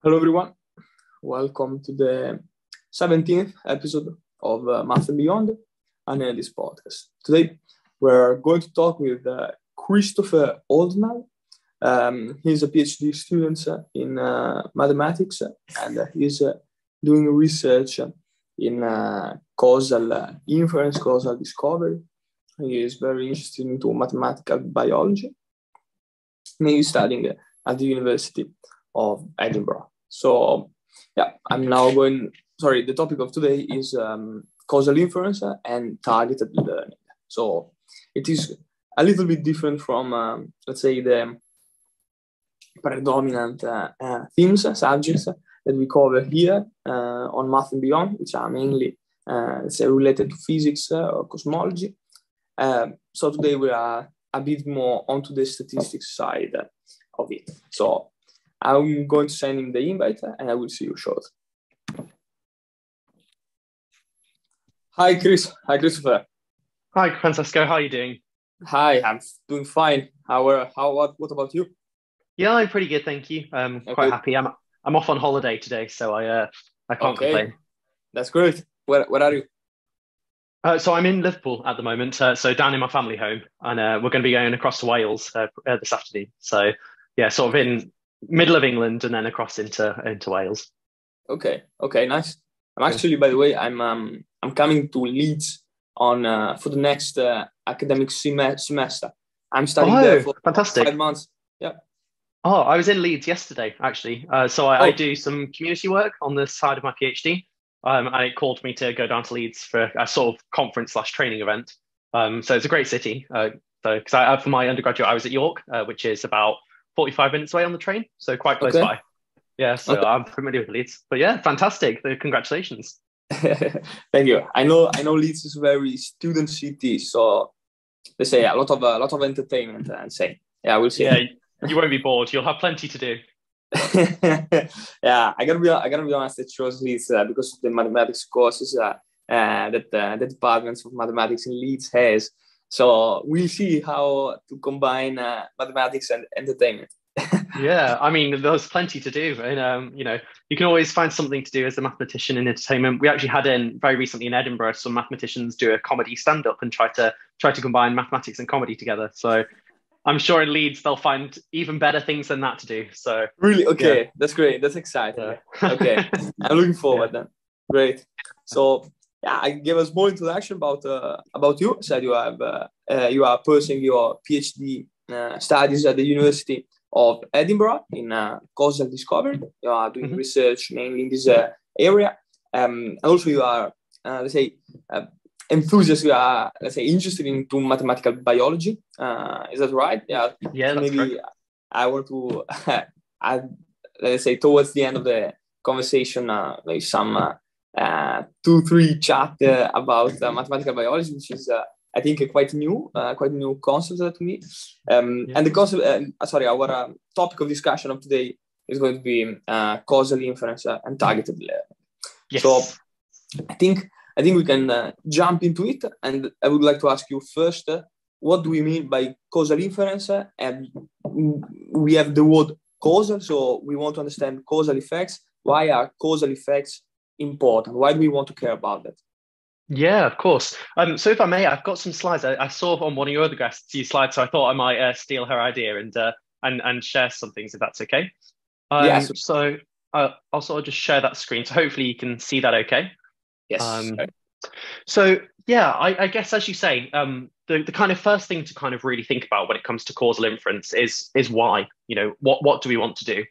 Hello, everyone. Welcome to the 17th episode of Math and Beyond and this podcast. Today, we're going to talk with Christopher Oldnall. He's a PhD student in mathematics and he's doing research in causal inference, causal discovery. He is very interested into mathematical biology. And he's studying at the University of Edinburgh. So, the topic of today is causal inference and targeted learning. So, it is a little bit different from, let's say, the predominant subjects that we cover here on Math and Beyond, which are mainly, related to physics or cosmology. So, today we are a bit more onto the statistics side of it. So, I'm going to send him the invite and I will see you shortly. Hi, Chris. Hi, Christopher. Hi, Francesco. How are you doing? Hi, I'm doing fine. What about you? Yeah, I'm pretty good, thank you. Quite happy. I'm off on holiday today, so I can't complain. That's great. Where are you? So I'm in Liverpool at the moment, so down in my family home, and we're going to be going across to Wales this afternoon. So yeah, sort of in middle of England and then across into Wales. Okay, nice. I'm actually, by the way, I'm coming to Leeds on for the next academic semester. I'm studying there for fantastic. 5 months. Yeah. Oh, I was in Leeds yesterday, actually. So I do some community work on the side of my PhD. And it called me to go down to Leeds for a sort of conference/training event. So it's a great city. Because for my undergraduate, I was at York, which is about 45 minutes away on the train, so quite close by. Yeah, so I'm familiar with Leeds. But yeah, fantastic. Congratulations. Thank you. I know Leeds is a very student city, so they say a lot of entertainment and say. Yeah, we'll see. Yeah, you won't be bored. You'll have plenty to do. Yeah, I gotta be honest. It shows Leeds because of the mathematics courses that the departments of mathematics in Leeds has. So we'll see how to combine mathematics and entertainment. Yeah, I mean, there's plenty to do, and you can always find something to do as a mathematician in entertainment. We actually had very recently in Edinburgh some mathematicians do a comedy stand-up and try to combine mathematics and comedy together. So I'm sure in Leeds they'll find even better things than that to do. So really, okay, yeah. That's great. That's exciting. Yeah. Okay, I'm looking forward then. Great. So. Yeah, I gave a small introduction about you. I said you are pursuing your PhD studies at the University of Edinburgh in causal discovery. You are doing research mainly in this area. Also, you are enthusiast. You are interested into mathematical biology. Is that right? Yeah. Yeah. So maybe correct. I want to add, towards the end of the conversation, some. 2-3 chat about mathematical biology, which is I think a quite new concept to me. And the concept, our topic of discussion of today is going to be causal inference and targeted learning. Yes. So I think we can jump into it, and I would like to ask you first, what do we mean by causal inference? And we have the word causal, so we want to understand causal effects. Why are causal effects important? Why do we want to care about that? Yeah, of course. So if I may, I've got some slides. I saw on one of your other guests' slides, so I thought I might steal her idea and share some things, if that's okay. Yes. So I'll sort of just share that screen. So hopefully you can see that okay. Yes. So yeah, I guess as you say, the kind of first thing to kind of really think about when it comes to causal inference is why. What do we want to do?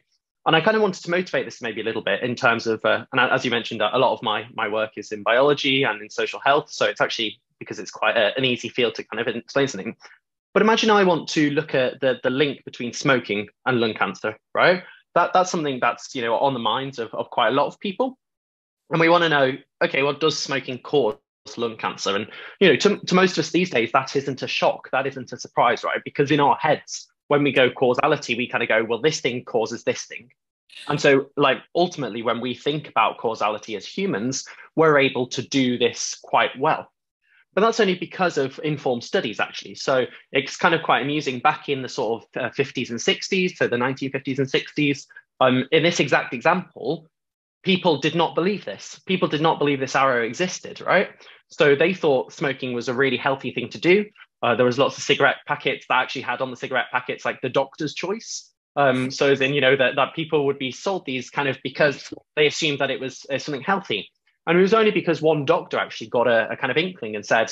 And I kind of wanted to motivate this maybe a little bit in terms of, and as you mentioned, a lot of my work is in biology and in social health. So it's actually because it's quite an easy field to kind of explain something. But imagine I want to look at the link between smoking and lung cancer, right? That's something that's, on the minds of quite a lot of people. And we want to know, okay, well, does smoking cause lung cancer? And, to most of us these days, that isn't a shock. That isn't a surprise, right? Because in our heads, when we go causality, we kind of go, well, this thing causes this thing. And so, ultimately, when we think about causality as humans, we're able to do this quite well. But that's only because of informed studies, actually. So it's kind of quite amusing. Back in the sort of 50s and 60s, so the 1950s and 60s, In this exact example, people did not believe this. People did not believe this arrow existed, right? So they thought smoking was a really healthy thing to do. There was lots of cigarette packets that actually had on the cigarette packets like the doctor's choice. So as in, that people would be sold these kind of because they assumed that it was something healthy. And it was only because one doctor actually got a kind of inkling and said,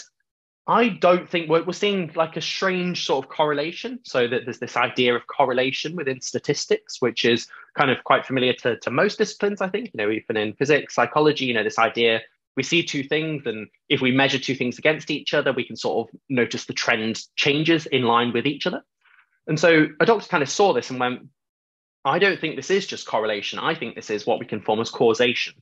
I don't think we're seeing like a strange sort of correlation. So that there's this idea of correlation within statistics, which is kind of quite familiar to most disciplines, I think, even in physics, psychology, this idea, we see two things, and if we measure two things against each other, we can sort of notice the trend changes in line with each other. And so a doctor kind of saw this and went, I don't think this is just correlation. I think this is what we can form as causation.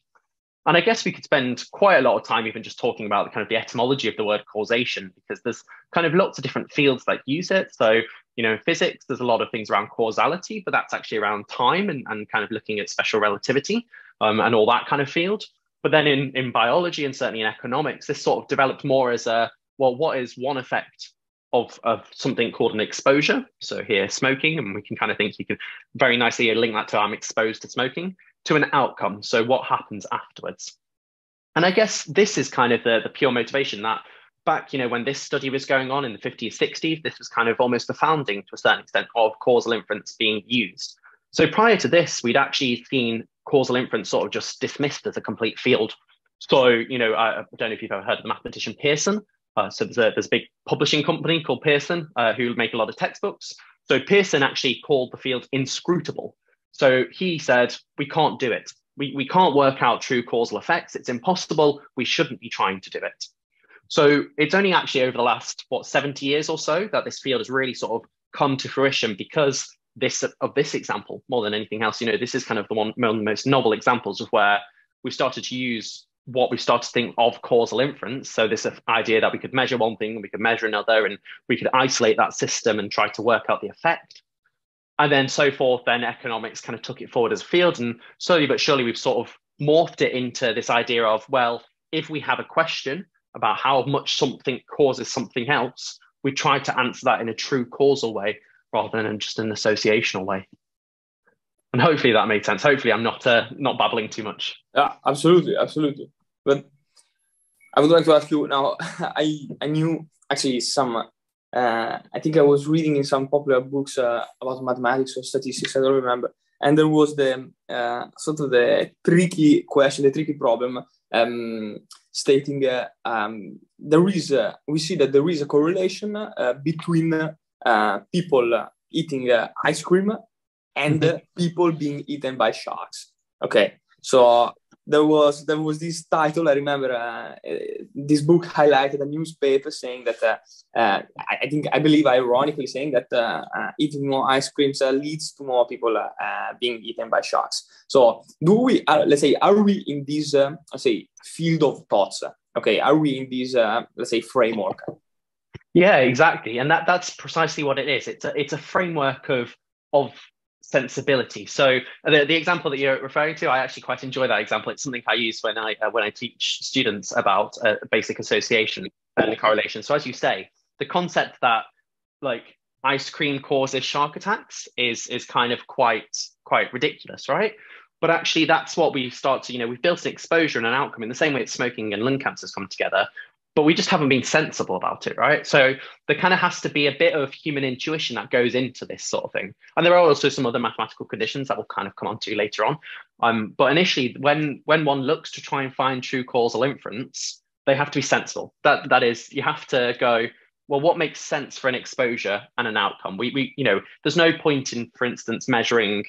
And I guess we could spend quite a lot of time even just talking about the etymology of the word causation, because there's kind of lots of different fields that use it. So, in physics, there's a lot of things around causality, but that's actually around time and kind of looking at special relativity and all that kind of field. But then in biology and certainly in economics, this sort of developed more as what is one effect of something called an exposure? So here, smoking, and we can kind of think you can very nicely link that to I'm exposed to smoking, to an outcome. So what happens afterwards? And I guess this is kind of the pure motivation that back, when this study was going on in the 50s, 60s, this was kind of almost the founding to a certain extent of causal inference being used. So prior to this, we'd actually seen causal inference sort of just dismissed as a complete field. So, I don't know if you've ever heard of the mathematician Pearson. So there's a big publishing company called Pearson who make a lot of textbooks. So Pearson actually called the field inscrutable. So he said, we can't do it. We can't work out true causal effects. It's impossible. We shouldn't be trying to do it. So it's only actually over the last, 70 years or so that this field has really sort of come to fruition because this example, more than anything else, this is kind of one of the most novel examples of where we started to use what we started to think of causal inference. So this idea that we could measure one thing, we could measure another, and we could isolate that system and try to work out the effect. And then so forth, then economics kind of took it forward as a field. And slowly but surely, we've sort of morphed it into this idea of, well, if we have a question about how much something causes something else, we try to answer that in a true causal way rather than just an associational way. And hopefully that made sense. Hopefully I'm not babbling too much. Yeah, absolutely. But I would like to ask you now, I knew actually some, I think I was reading in some popular books about mathematics or statistics, I don't remember. And there was the sort of the tricky question, the tricky problem, stating we see that there is a correlation between people eating ice cream and people being eaten by sharks. Okay, so there was this title. I remember this book highlighted a newspaper saying that I believe ironically saying that eating more ice creams leads to more people being eaten by sharks. So do we let's say, are we in this let's say field of thoughts? Okay, are we in this let's say framework? Yeah, exactly, and that's precisely what it is. It's a framework of sensibility. So the example that you're referring to, I actually quite enjoy that example. It's something I use when I teach students about basic association and the correlation. So as you say, the concept that like ice cream causes shark attacks is kind of quite ridiculous, right? But actually that's what we start to, we've built an exposure and an outcome in the same way that smoking and lung cancers come together. But we just haven't been sensible about it, right? So there kind of has to be a bit of human intuition that goes into this sort of thing. And there are also some other mathematical conditions that we'll kind of come on to later on. But initially, when one looks to try and find true causal inference, they have to be sensible. That is, you have to go, well, what makes sense for an exposure and an outcome? We there's no point in, for instance, measuring,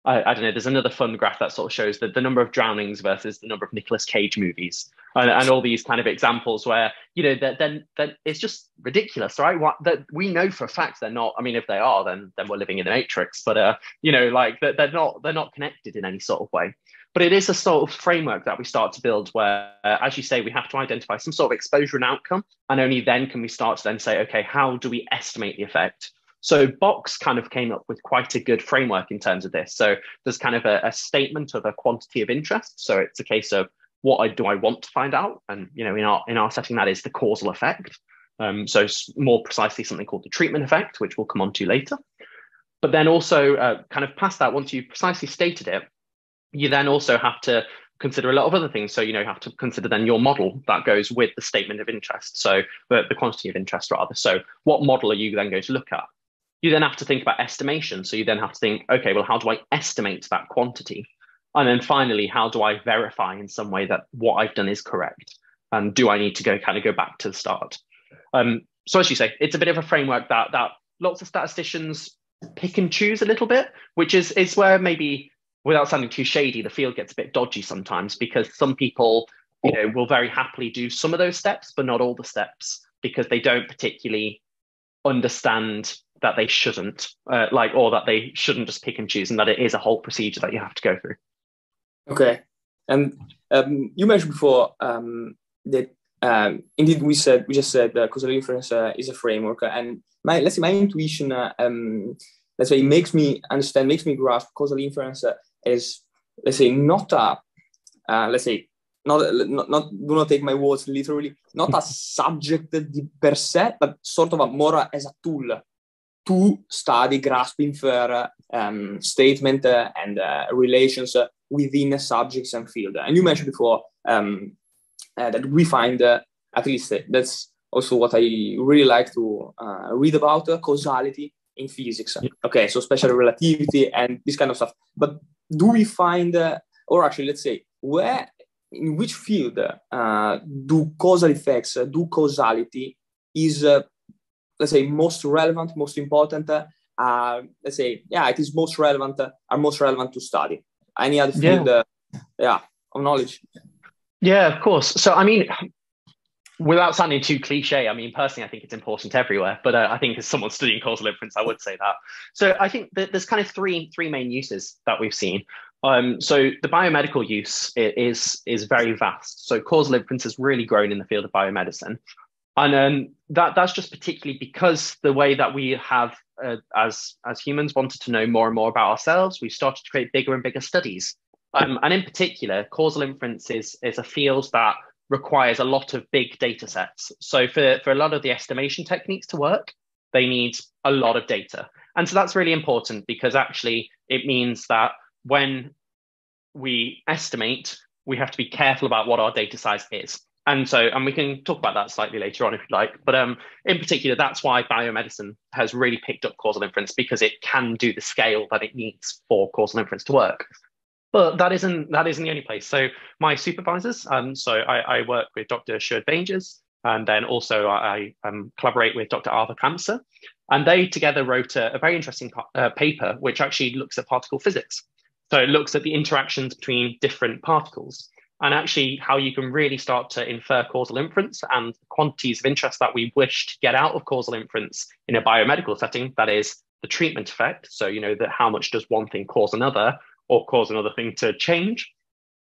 I don't know, there's another fun graph that sort of shows the number of drownings versus the number of Nicolas Cage movies and all these kind of examples where, then it's just ridiculous, right? That we know for a fact they're not, I mean, if they are, then we're living in the Matrix, but, like they're not connected in any sort of way. But it is a sort of framework that we start to build where, as you say, we have to identify some sort of exposure and outcome. And only then can we start to then say, okay, how do we estimate the effect? So Box kind of came up with quite a good framework in terms of this. So there's kind of a statement of a quantity of interest. So it's a case of what do I want to find out? And, in our setting, that is the causal effect. So more precisely something called the treatment effect, which we'll come on to later. But then also kind of past that, once you've precisely stated it, you then also have to consider a lot of other things. So, you have to consider then your model that goes with the statement of interest. So the quantity of interest rather. So what model are you then going to look at? You then have to think about estimation. So you then have to think, okay, well, how do I estimate that quantity? And then finally, how do I verify in some way that what I've done is correct? And do I need to go back to the start? So as you say, it's a bit of a framework that lots of statisticians pick and choose a little bit, which is where maybe, without sounding too shady, the field gets a bit dodgy sometimes, because some people, will very happily do some of those steps, but not all the steps, because they don't particularly understand that they shouldn't, or that they shouldn't just pick and choose, and that it is a whole procedure that you have to go through. Okay, and you mentioned before that indeed we just said causal inference is a framework, and my intuition, let's say, makes me grasp causal inference as, let's say, not a, not do not take my words literally, not a subject per se, but sort of more as a tool to study, grasp, infer statement and relations within subjects and field. And you mentioned before that we find, at least that's also what I really like to read about, causality in physics. Okay, so special relativity and this kind of stuff. But do we find, or actually, let's say, in which field do causal effects, do causality is, let's say, most relevant, most important? Let's say, it is most relevant, are most relevant to study. Any other field, of knowledge? Yeah, of course. So, I mean, without sounding too cliche, I mean, personally, I think it's important everywhere. But I think as someone studying causal inference, I would say that. So I think that there's kind of three main uses that we've seen. So the biomedical use is very vast. So causal inference has really grown in the field of biomedicine. And that's just particularly because the way that we have, as humans, wanted to know more and more about ourselves, we've started to create bigger and bigger studies. And in particular, causal inference is a field that requires a lot of big data sets. So for a lot of the estimation techniques to work, they need a lot of data. And so that's really important, because actually it means that when we estimate, we have to be careful about what our data size is. And we can talk about that slightly later on if you like. But in particular, that's why biomedicine has really picked up causal inference, because it can do the scale that it needs for causal inference to work. But that isn't the only place. So my supervisors, I work with Dr. Sjoerd Beentjes, and then also I collaborate with Dr. Arthur Kramser, and they together wrote a very interesting paper which actually looks at particle physics. So it looks at the interactions between different particles, and actually how you can really start to infer causal inference and quantities of interest that we wish to get out of causal inference in a biomedical setting. That is the treatment effect. So, that how much does one thing cause another, or cause another thing to change?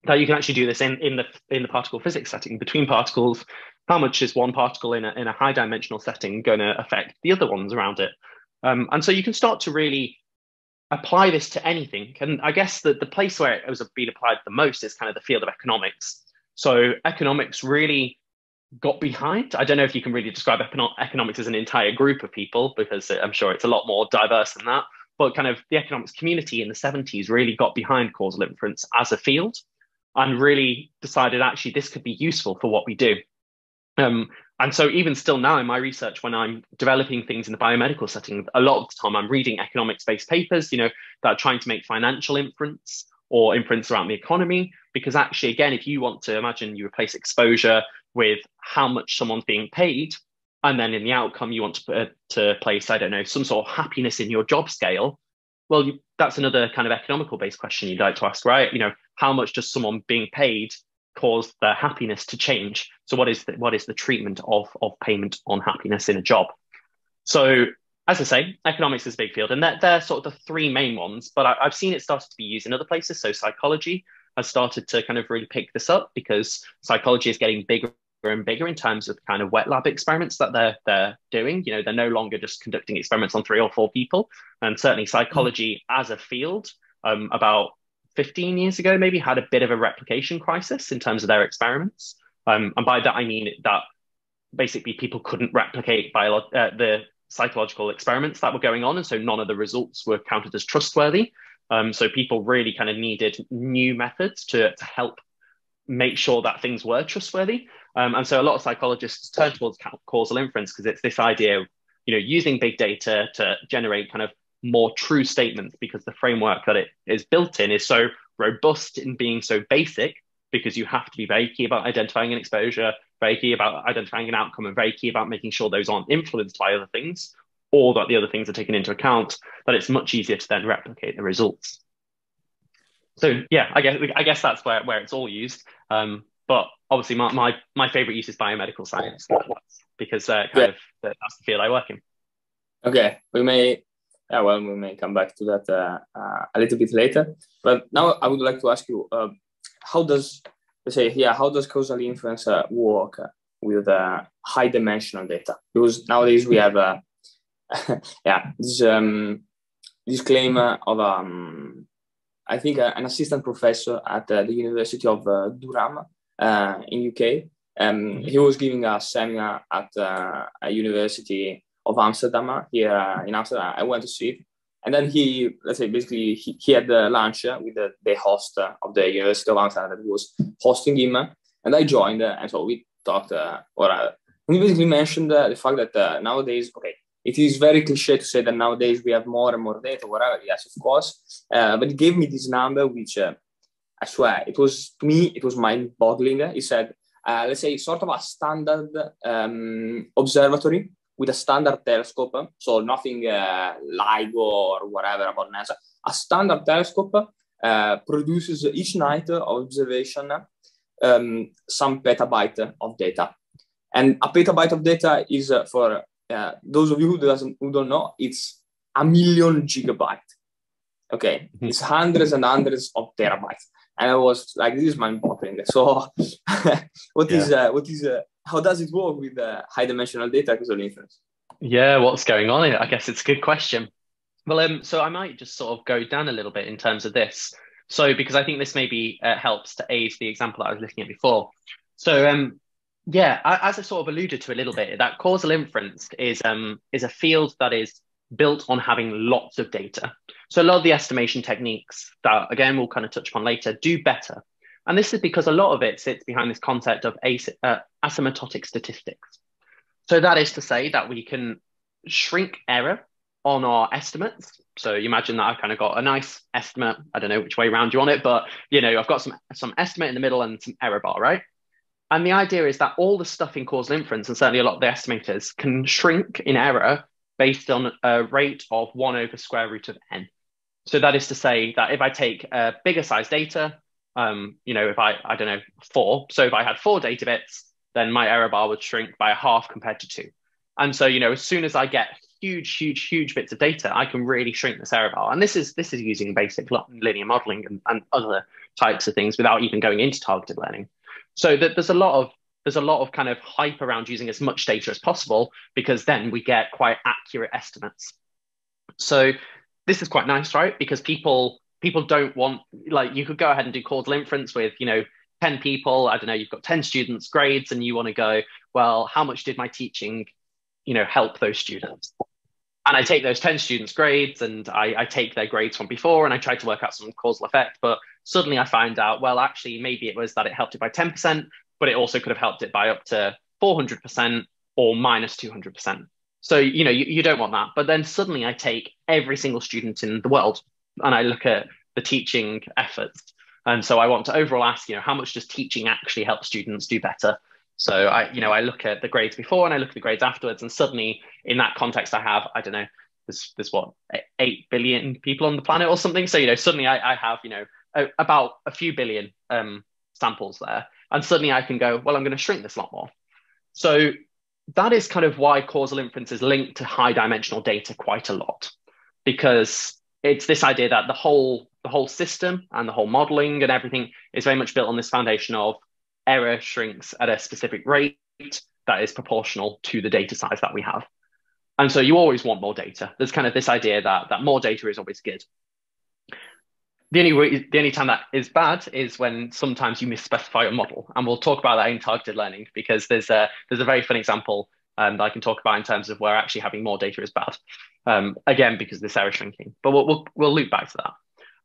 That you can actually do this in the particle physics setting between particles. How much is one particle in a high dimensional setting going to affect the other ones around it? And so you can start to really apply this to anything. And I guess that the place where it was being applied the most is kind of the field of economics. So economics really got behind. I don't know if you can really describe economics as an entire group of people, because I'm sure it's a lot more diverse than that. But kind of the economics community in the 70s really got behind causal inference as a field, and really decided actually this could be useful for what we do. And so even still now in my research, when I'm developing things in the biomedical setting, a lot of the time I'm reading economics-based papers, that are trying to make financial inference or inference around the economy. Because actually, again, if you want to imagine you replace exposure with how much someone's being paid, and then in the outcome you want to place, I don't know, some sort of happiness in your job scale, well, that's another kind of economical-based question you'd like to ask, right? How much does someone being paid cause their happiness to change? So what is the treatment of payment on happiness in a job? So as I say, economics is a big field, and they're sort of the three main ones, but I've seen it started to be used in other places. So psychology has started to kind of really pick this up, because psychology is getting bigger and bigger in terms of kind of wet lab experiments that they're doing. They're no longer just conducting experiments on 3 or 4 people. And certainly psychology as a field, about 15 years ago, maybe had a bit of a replication crisis in terms of their experiments. And by that, I mean that basically people couldn't replicate the psychological experiments that were going on. And so none of the results were counted as trustworthy. So people really kind of needed new methods to help make sure that things were trustworthy. And so a lot of psychologists turn towards causal inference because it's this idea of, using big data to generate kind of more true statements, because the framework that it is built in is so robust in being so basic, because you have to be very key about identifying an exposure, very key about identifying an outcome, and very key about making sure those aren't influenced by other things, or that the other things are taken into account, that it's much easier to then replicate the results. So yeah, I guess that's where it's all used. But obviously my favorite use is biomedical science, because that's the field I work in. Okay, we may come back to that a little bit later. But now I would like to ask you, how does causal inference work with high dimensional data? Because nowadays we have this claim of I think an assistant professor at the University of Durham in UK. He was giving a seminar at a university of Amsterdam here in Amsterdam. I went to see it. And then he had lunch with the host of the University of Amsterdam that was hosting him. And I joined, and so we talked. And he basically mentioned the fact that nowadays, it is very cliche to say that nowadays we have more and more data, whatever. Yes, of course. But he gave me this number, which I swear, to me, it was mind-boggling. He said, let's say, sort of a standard observatory with a standard telescope, so nothing LIGO or whatever about NASA. A standard telescope produces each night of observation some petabyte of data. And a petabyte of data is, for those of you who don't know, it's 1 million gigabytes. Okay, it's hundreds and hundreds of terabytes. And I was like, this is mind-boggling. So how does it work with high-dimensional data causal inference? Yeah, what's going on here? I guess it's a good question. Well, so I might just sort of go down a little bit in terms of this. So, because I think this maybe helps to aid the example that I was looking at before. So, as I sort of alluded to a little bit, that causal inference is a field that is built on having lots of data. So a lot of the estimation techniques that, again, we'll kind of touch upon later, do better. And this is because a lot of it sits behind this concept of asymptotic statistics. So that is to say that we can shrink error on our estimates. So you imagine that I've kind of got a nice estimate. I don't know which way around you want it, but I've got some estimate in the middle and some error bar, right? And the idea is that all the stuff in causal inference, and certainly a lot of the estimators, can shrink in error based on a rate of 1 over square root of n. So that is to say that if I take a bigger size data, if I don't know, 4. So if I had 4 data bits, then my error bar would shrink by a half compared to 2. And so, as soon as I get huge bits of data, I can really shrink this error bar. And this is using basic linear modeling and other types of things without even going into targeted learning. So that there's a lot of kind of hype around using as much data as possible, because then we get quite accurate estimates. So this is quite nice, right? Because people don't want, like, you could go ahead and do causal inference with, 10 people, I don't know, you've got 10 students' grades, and you want to go, well, how much did my teaching, help those students? And I take those 10 students' grades and I take their grades from before and I try to work out some causal effect. But suddenly I find out, well, actually, maybe it was that it helped it by 10%, but it also could have helped it by up to 400% or minus 200%. So, you don't want that. But then suddenly I take every single student in the world and I look at the teaching efforts. And so I want to overall ask, how much does teaching actually help students do better? So I look at the grades before and I look at the grades afterwards, and suddenly in that context, I have, I don't know, there's what, 8 billion people on the planet or something. So, suddenly I have, about a few billion samples there. And suddenly I can go, well, I'm going to shrink this a lot more. So that is kind of why causal inference is linked to high dimensional data quite a lot, because it's this idea that the whole system and the whole modeling and everything is very much built on this foundation of error shrinks at a specific rate that is proportional to the data size that we have. And so you always want more data. There's kind of this idea that more data is always good. The only time that is bad is when sometimes you misspecify a model. And we'll talk about that in targeted learning, because there's a very fun example that I can talk about in terms of where actually having more data is bad. Again, because of this error shrinking. But we'll loop back to that.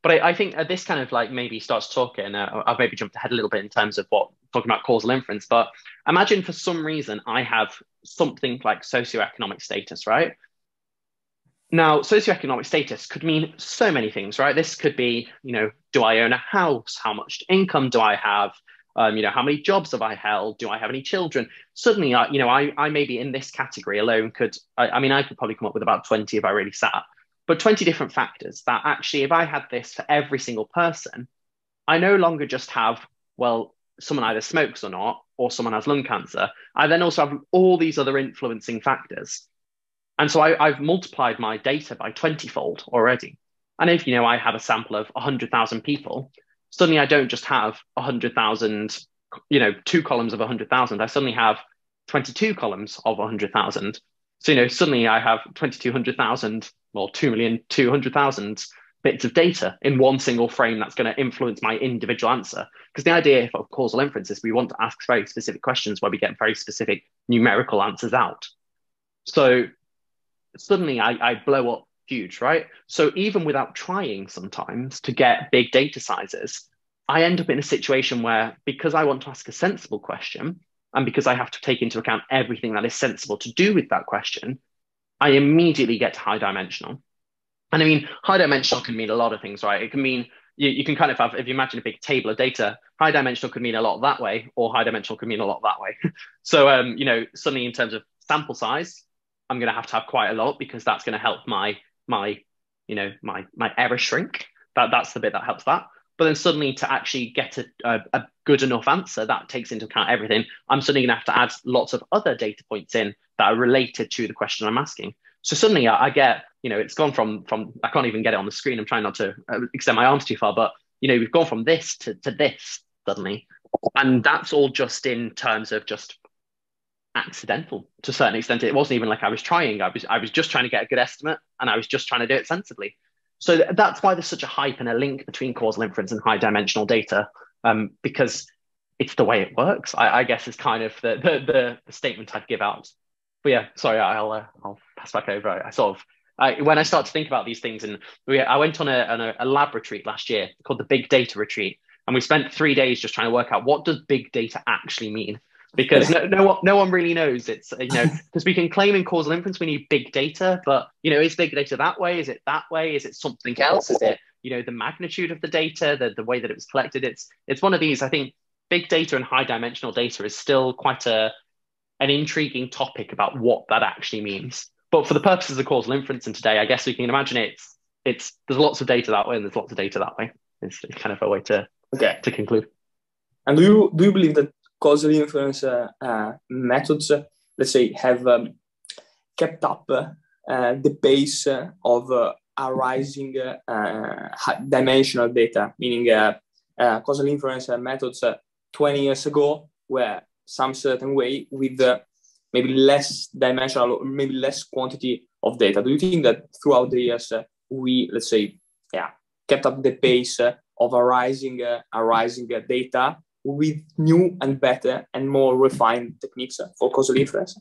But I think this kind of like maybe starts talking. I've maybe jumped ahead a little bit in terms of what talking about causal inference. But imagine for some reason I have something like socioeconomic status, right? Now, socioeconomic status could mean so many things, right? This could be, do I own a house? How much income do I have? How many jobs have I held? Do I have any children? Suddenly, I may be in this category alone. I could probably come up with about 20 if I really sat, but 20 different factors that actually, if I had this for every single person, I no longer just have, well, someone either smokes or not, or someone has lung cancer. I then also have all these other influencing factors. And so I've multiplied my data by 20-fold already. And if, I have a sample of 100,000 people, suddenly I don't just have 100,000, 2 columns of 100,000. I suddenly have 22 columns of 100,000. So, suddenly I have 2,200,000 or 2,200,000 bits of data in one single frame that's going to influence my individual answer. Because the idea of causal inference is we want to ask very specific questions where we get very specific numerical answers out. So suddenly I blow up huge, right? So even without trying sometimes to get big data sizes, I end up in a situation where, because I want to ask a sensible question, and because I have to take into account everything that is sensible to do with that question, I immediately get to high dimensional. And I mean, high dimensional can mean a lot of things, right? It can mean you can kind of have, if you imagine a big table of data, high dimensional could mean a lot that way, or high dimensional could mean a lot that way. So, suddenly in terms of sample size, I'm going to have quite a lot, because that's going to help my error shrink. That's the bit that helps that. But then suddenly to actually get a good enough answer that takes into account everything, I'm suddenly going to have to add lots of other data points in that are related to the question I'm asking. So suddenly I get, it's gone from I can't even get it on the screen. I'm trying not to extend my arms too far, but we've gone from this to this suddenly. And that's all just in terms of just accidental to a certain extent. It wasn't even like I was trying. I was just trying to get a good estimate, and I was just trying to do it sensibly. So that's why there's such a hype and a link between causal inference and high dimensional data, because it's the way it works. I guess is kind of the statement I'd give out. But yeah, sorry, I'll pass back over. When I start to think about these things, and I went on a lab retreat last year called the Big Data Retreat, and we spent 3 days just trying to work out what does big data actually mean. Because no one really knows. It's because we can claim in causal inference we need big data, but is big data that way? Is it that way? Is it something else? Is it the magnitude of the data, the way that it was collected? It's one of these. I think big data and high dimensional data is still quite an intriguing topic about what that actually means. But for the purposes of causal inference and today, I guess we can imagine there's lots of data that way and there's lots of data that way. It's kind of a way to conclude. And do you believe that causal inference methods, let's say, have kept up the pace of arising dimensional data, meaning causal inference methods 20 years ago were some certain way with maybe less dimensional or maybe less quantity of data. Do you think that throughout the years we, let's say, kept up the pace of arising data with new and better and more refined techniques for causal inference?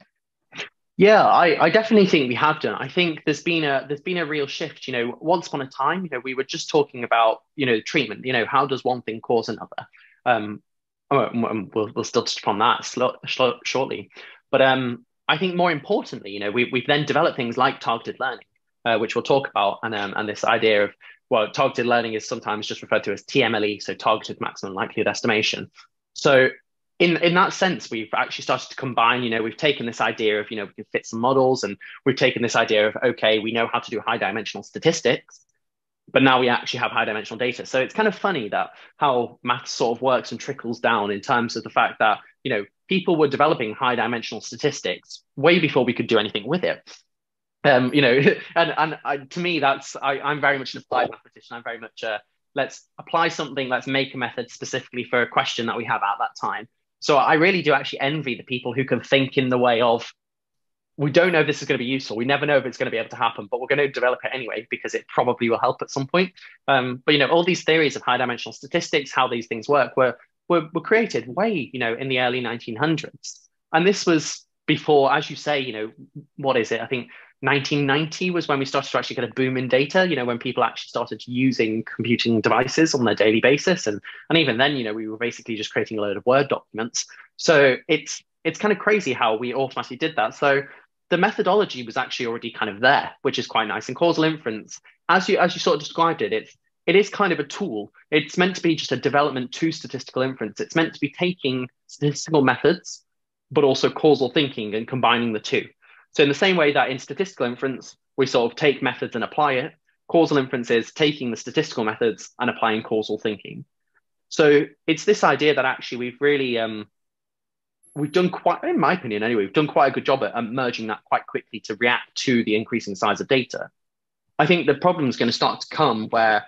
Yeah, I definitely think we have done. I think there's been a real shift. Once upon a time, we were just talking about treatment. How does one thing cause another? We'll still touch upon that shortly. But I think more importantly, we've then developed things like targeted learning, which we'll talk about, and this idea of, well, targeted learning is sometimes just referred to as TMLE, so targeted maximum likelihood estimation. So in that sense, we've actually started to combine, we've taken this idea of, we can fit some models, and we've taken this idea of, okay, we know how to do high dimensional statistics, but now we actually have high dimensional data. So it's kind of funny that how math sort of works and trickles down in terms of the fact that, people were developing high dimensional statistics way before we could do anything with it. And to me, I'm very much an applied mathematician. I'm very much let's apply something, let's make a method specifically for a question that we have at that time. So I really do actually envy the people who can think in the way of, we don't know if this is going to be useful. We never know if it's going to be able to happen, but we're going to develop it anyway because it probably will help at some point. But all these theories of high dimensional statistics, how these things work, were created way, in the early 1900s. And this was before, as you say, what is it? I think 1990 was when we started to actually get a boom in data, when people actually started using computing devices on their daily basis. And even then, we were basically just creating a load of Word documents. So it's kind of crazy how we automatically did that. So the methodology was actually already kind of there, which is quite nice. And causal inference, as you sort of described it, it is kind of a tool. It's meant to be just a development to statistical inference. It's meant to be taking statistical methods, but also causal thinking and combining the two. So in the same way that in statistical inference, we sort of take methods and apply it, causal inference is taking the statistical methods and applying causal thinking. So it's this idea that actually we've really, we've done quite, in my opinion anyway, we've done quite a good job at merging that quite quickly to react to the increasing size of data. I think the problem is going to start to come where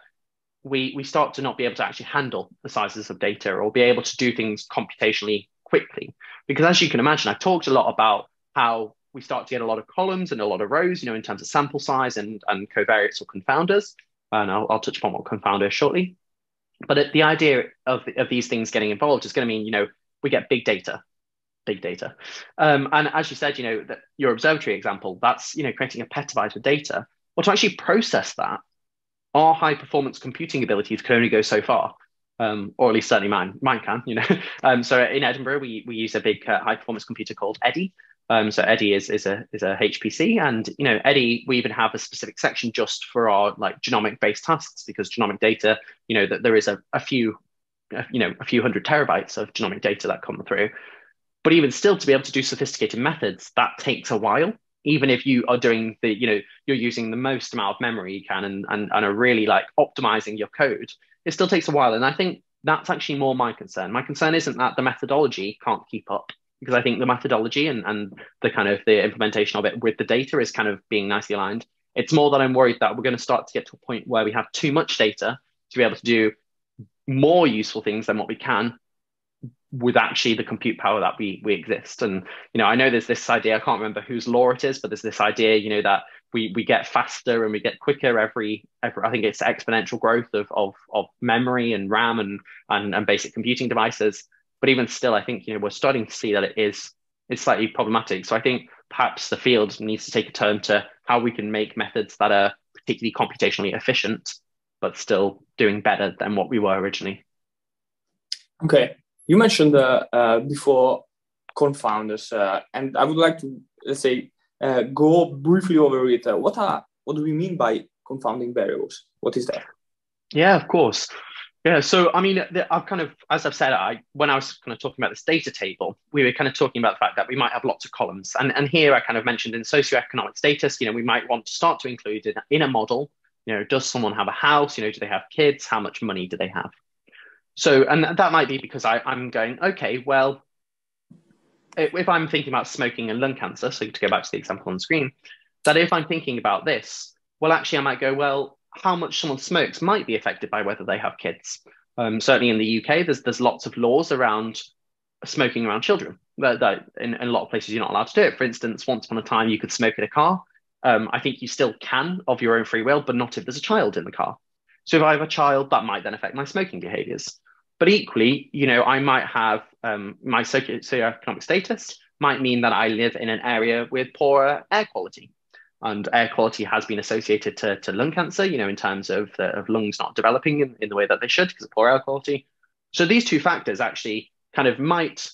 we start to not be able to actually handle the sizes of data or be able to do things computationally quickly. Because as you can imagine, I've talked a lot about how we start to get a lot of columns and a lot of rows, in terms of sample size and covariates or confounders. And I'll touch upon what confounder is shortly. But the idea of these things getting involved is going to mean, we get big data. And as you said, that your observatory example, that's, creating a petabyte of data. Well, to actually process that, our high performance computing abilities can only go so far. Or at least certainly mine can, So in Edinburgh, we use a big high performance computer called Eddy. So Eddy is a HPC, and Eddy, we even have a specific section just for our genomic based tasks, because genomic data, that there is a few hundred terabytes of genomic data that come through. But even still, to be able to do sophisticated methods, that takes a while. Even if you are doing you're using the most amount of memory you can and are really optimizing your code, it still takes a while. And I think that's actually more my concern. My concern isn't that the methodology can't keep up, because I think the methodology and the kind of the implementation of it with the data is kind of being nicely aligned. It's more that I'm worried that we're going to start to get to a point where we have too much data to be able to do more useful things than what we can with actually the compute power that we exist. And I know there's this idea, I can't remember whose law it is, but there's this idea that we get faster and we get quicker every I think it's exponential growth of memory and RAM and basic computing devices. But even still, I think we're starting to see that it's slightly problematic. So I think perhaps the field needs to take a turn to how we can make methods that are particularly computationally efficient, but still doing better than what we were originally. Okay. You mentioned before confounders, and I would like to, let's say, go briefly over it. What do we mean by confounding variables? What is that? Yeah, of course. Yeah, so I mean, I've kind of, as I've said, when I was kind of talking about this data table, we were kind of talking about the fact that we might have lots of columns. And here I kind of mentioned in socioeconomic status, we might want to start to include in a model, does someone have a house? Do they have kids? How much money do they have? So, and that might be because I'm going, okay, well, if I'm thinking about smoking and lung cancer, so to go back to the example on the screen, that if I'm thinking about this, well, actually, I might go, well, how much someone smokes might be affected by whether they have kids. Certainly in the UK, there's lots of laws around smoking around children. That in a lot of places, you're not allowed to do it. For instance, once upon a time, you could smoke in a car. I think you still can of your own free will, but not if there's a child in the car. So if I have a child, that might then affect my smoking behaviors. But equally, I might have my socioeconomic status might mean that I live in an area with poorer air quality. And air quality has been associated to lung cancer, in terms of lungs not developing in the way that they should because of poor air quality. So these two factors actually kind of might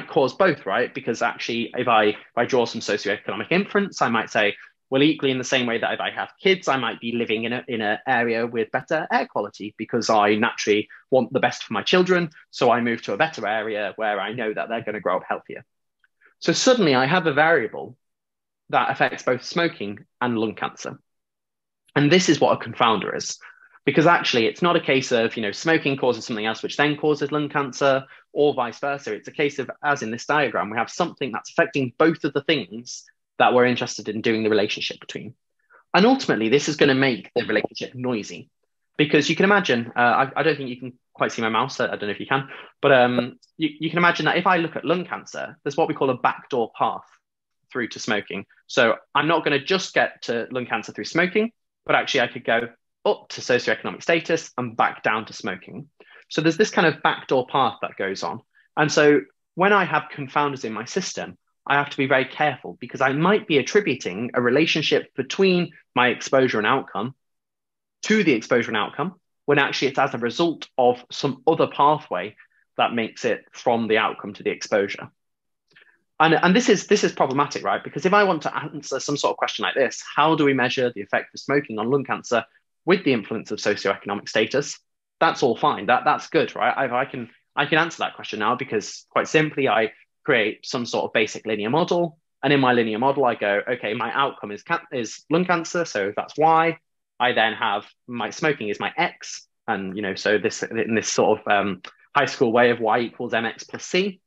cause both, right? Because actually, if I draw some socioeconomic inference, I might say, well, equally in the same way that if I have kids, I might be living in an area with better air quality because I naturally want the best for my children. So I move to a better area where I know that they're going to grow up healthier. So suddenly I have a variable that affects both smoking and lung cancer. And this is what a confounder is, because actually it's not a case of, smoking causes something else, which then causes lung cancer or vice versa. It's a case of, as in this diagram, we have something that's affecting both of the things that we're interested in doing the relationship between. And ultimately, this is going to make the relationship noisy because you can imagine, I don't think you can quite see my mouse. I don't know if you can, but you can imagine that if I look at lung cancer, there's what we call a backdoor path through to smoking. So I'm not going to just get to lung cancer through smoking, but actually I could go up to socioeconomic status and back down to smoking. So there's this kind of backdoor path that goes on. And so when I have confounders in my system, I have to be very careful because I might be attributing a relationship between my exposure and outcome to the exposure and outcome, when actually it's as a result of some other pathway that makes it from the outcome to the exposure. And this is problematic, right? Because if I want to answer some sort of question like this, how do we measure the effect of smoking on lung cancer with the influence of socioeconomic status? That's all fine. That's good, right? I can answer that question now because quite simply, I create some sort of basic linear model. And in my linear model, I go, okay, my outcome is lung cancer. So that's Y. I then have my smoking is my X. And, so this in this sort of high school way of Y equals MX plus C.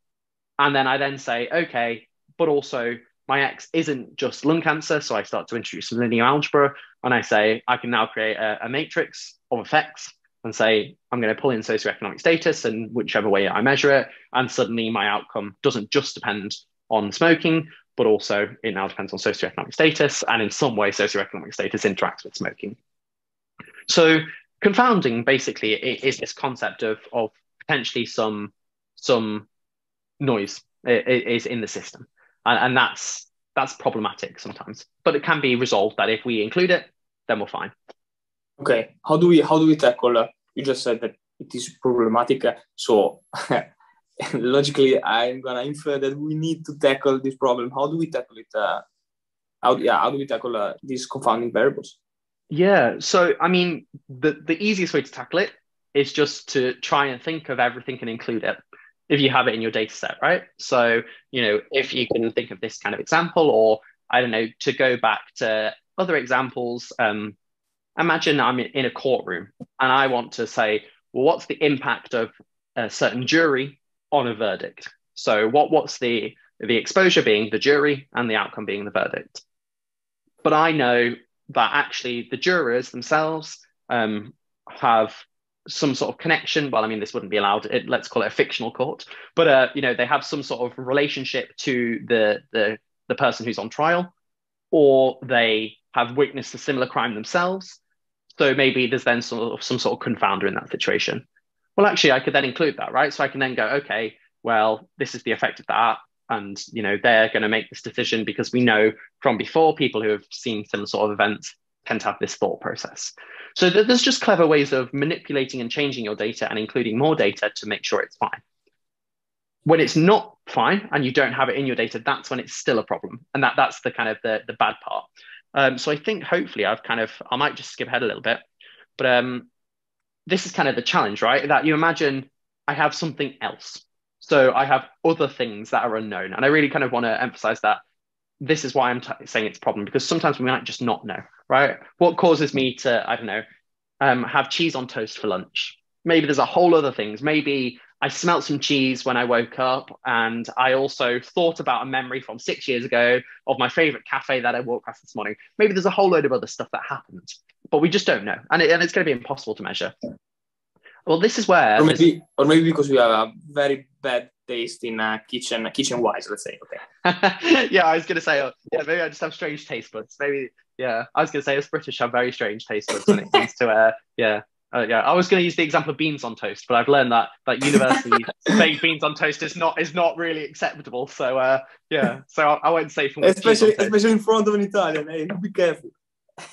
And then I then say, okay, but also my X isn't just lung cancer. So I start to introduce some linear algebra. And I say, I can now create a matrix of effects and say, I'm going to pull in socioeconomic status and whichever way I measure it. And suddenly my outcome doesn't just depend on smoking, but also it now depends on socioeconomic status. And in some way, socioeconomic status interacts with smoking. So confounding basically is this concept of potentially some noise is in the system. And that's problematic sometimes, but it can be resolved that if we include it, then we're fine. Okay, how do we tackle? You just said that it is problematic, so logically, I'm gonna infer that we need to tackle this problem. How do we tackle it? How do we tackle these confounding variables? Yeah, so I mean, the easiest way to tackle it is just to try and think of everything and include it if you have it in your data set, right? So, if you can think of this kind of example, or I don't know, to go back to other examples, imagine I'm in a courtroom and I want to say, well, what's the impact of a certain jury on a verdict? So what's the exposure being the jury and the outcome being the verdict? But I know that actually the jurors themselves have some sort of connection. Well, I mean, this wouldn't be allowed. Let's call it a fictional court. But, they have some sort of relationship to the person who's on trial, or they have witnessed a similar crime themselves. So maybe there's then some sort of confounder in that situation. Well, actually, I could then include that, right? So I can then go, okay, well, this is the effect of that. And, they're going to make this decision because we know from before people who have seen similar sort of events tend to have this thought process. So there's just clever ways of manipulating and changing your data and including more data to make sure it's fine. When it's not fine and you don't have it in your data, that's when it's still a problem. And that's the kind of the bad part. So I think hopefully I might just skip ahead a little bit, but this is kind of the challenge, right? That you imagine I have something else. So I have other things that are unknown. And I really kind of want to emphasize that this is why I'm saying it's a problem, because sometimes we might just not know, right? What causes me to, I don't know, have cheese on toast for lunch? Maybe there's a whole other things. Maybe I smelt some cheese when I woke up, and I also thought about a memory from 6 years ago of my favorite cafe that I walked past this morning. Maybe there's a whole load of other stuff that happened, but we just don't know. And it's going to be impossible to measure. Well, this is where... Or maybe because we have a very bad taste in kitchen-wise, let's say. Okay. Yeah, I was going to say, maybe I just have strange taste buds. Maybe, yeah, I was going to say us British have very strange taste buds when it comes to, I was going to use the example of beans on toast, but I've learned that university saying beans on toast is not really acceptable. So, so I won't say from especially in front of an Italian. Hey, be careful.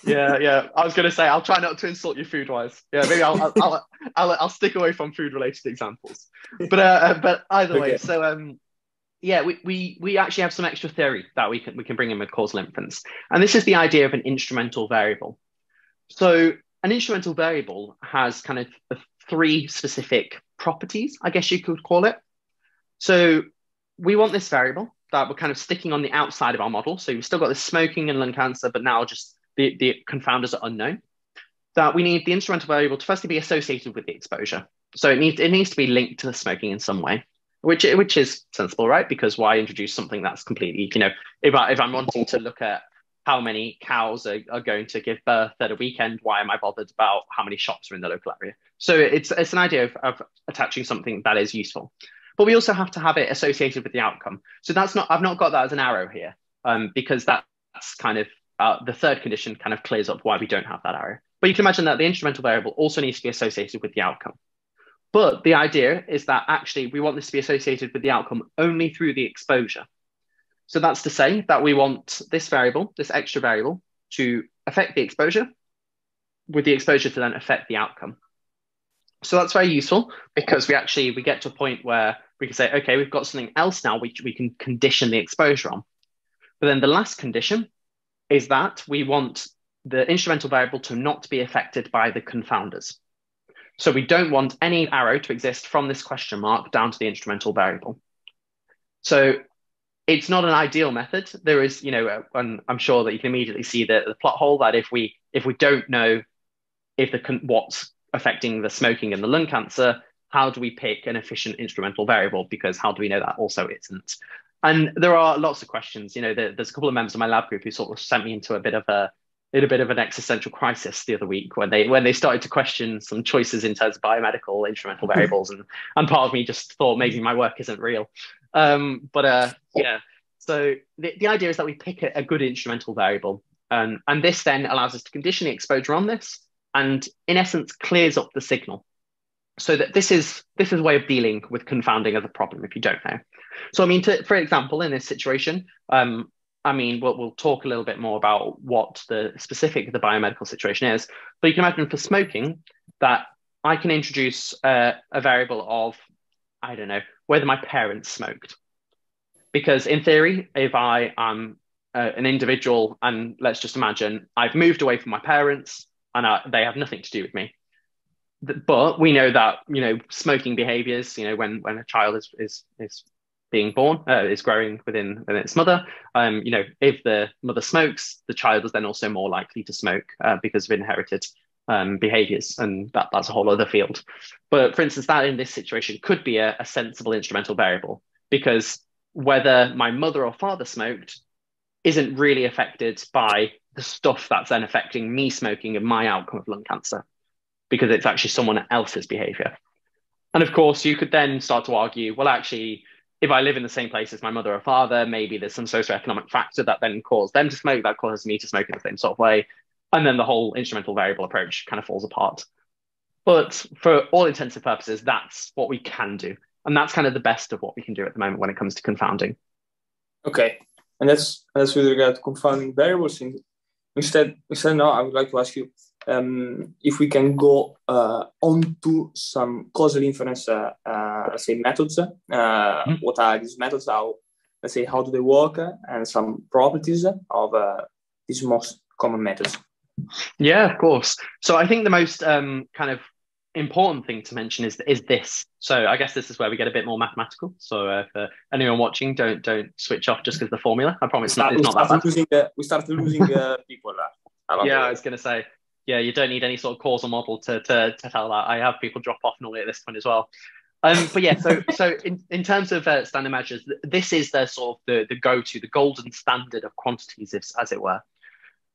Yeah. I was going to say I'll try not to insult you food-wise. Yeah, maybe I'll stick away from food-related examples. But either way, so we actually have some extra theory that we can bring in with causal inference, and this is the idea of an instrumental variable. So an instrumental variable has kind of three specific properties, I guess you could call it. So we want this variable that we're kind of sticking on the outside of our model. So we've still got this smoking and lung cancer, but now just the confounders are unknown. That we need the instrumental variable to firstly be associated with the exposure. So it needs to be linked to the smoking in some way, which is sensible, right? Because why introduce something that's completely, if I'm wanting to look at how many cows are going to give birth at a weekend, why am I bothered about how many shops are in the local area? So it's an idea of attaching something that is useful. But we also have to have it associated with the outcome. So I've not got that as an arrow here, because that's kind of the third condition kind of clears up why we don't have that arrow. But you can imagine that the instrumental variable also needs to be associated with the outcome. But the idea is that actually we want this to be associated with the outcome only through the exposure. So that's to say that we want this variable, this extra variable, to affect the exposure, with the exposure to then affect the outcome. So that's very useful because we get to a point where we can say, okay, we've got something else now which we can condition the exposure on. But then the last condition is that we want the instrumental variable to not be affected by the confounders. So we don't want any arrow to exist from this question mark down to the instrumental variable. So it's not an ideal method. There is, and I'm sure that you can immediately see the plot hole that if we don't know if what's affecting the smoking and the lung cancer, how do we pick an efficient instrumental variable? Because how do we know that also isn't? And there are lots of questions. There's a couple of members of my lab group who sort of sent me into a bit of an existential crisis the other week when they started to question some choices in terms of biomedical instrumental variables, and part of me just thought maybe my work isn't real. Yeah. So the idea is that we pick a good instrumental variable, and this then allows us to condition the exposure on this, and in essence clears up the signal. So that this is a way of dealing with confounding as a problem if you don't know. So I mean, for example, in this situation, we'll talk a little bit more about what the specific of the biomedical situation is, but you can imagine for smoking that I can introduce a variable of, I don't know, whether my parents smoked. Because in theory, if I am an individual, and let's just imagine I've moved away from my parents and they have nothing to do with me. But we know that, smoking behaviors, when a child is being born, is growing within its mother, if the mother smokes, the child is then also more likely to smoke because of inherited behaviors. And that's a whole other field. But for instance, that in this situation could be a sensible instrumental variable, because whether my mother or father smoked isn't really affected by the stuff that's then affecting me smoking and my outcome of lung cancer, because it's actually someone else's behavior. And of course, you could then start to argue, well, actually, if I live in the same place as my mother or father, maybe there's some socioeconomic factor that then caused them to smoke, that causes me to smoke in the same sort of way. And then the whole instrumental variable approach kind of falls apart. But for all intents and purposes, that's what we can do. And that's kind of the best of what we can do at the moment when it comes to confounding. Okay. And that's with regard to confounding variables. Instead now, I would like to ask you if we can go on to some causal inference, let's say, methods. What are these methods? How do they work? And some properties of these most common methods. Yeah, of course. So I think the most kind of important thing to mention is this. So I guess this is where we get a bit more mathematical. So for anyone watching, don't switch off just because the formula. I promise it's not that bad. We start losing people. Yeah, I was going to say, yeah, you don't need any sort of causal model to tell that. I have people drop off normally at this point as well. But yeah, so in terms of standard measures, this is the sort of the go-to, the golden standard of quantities, as it were.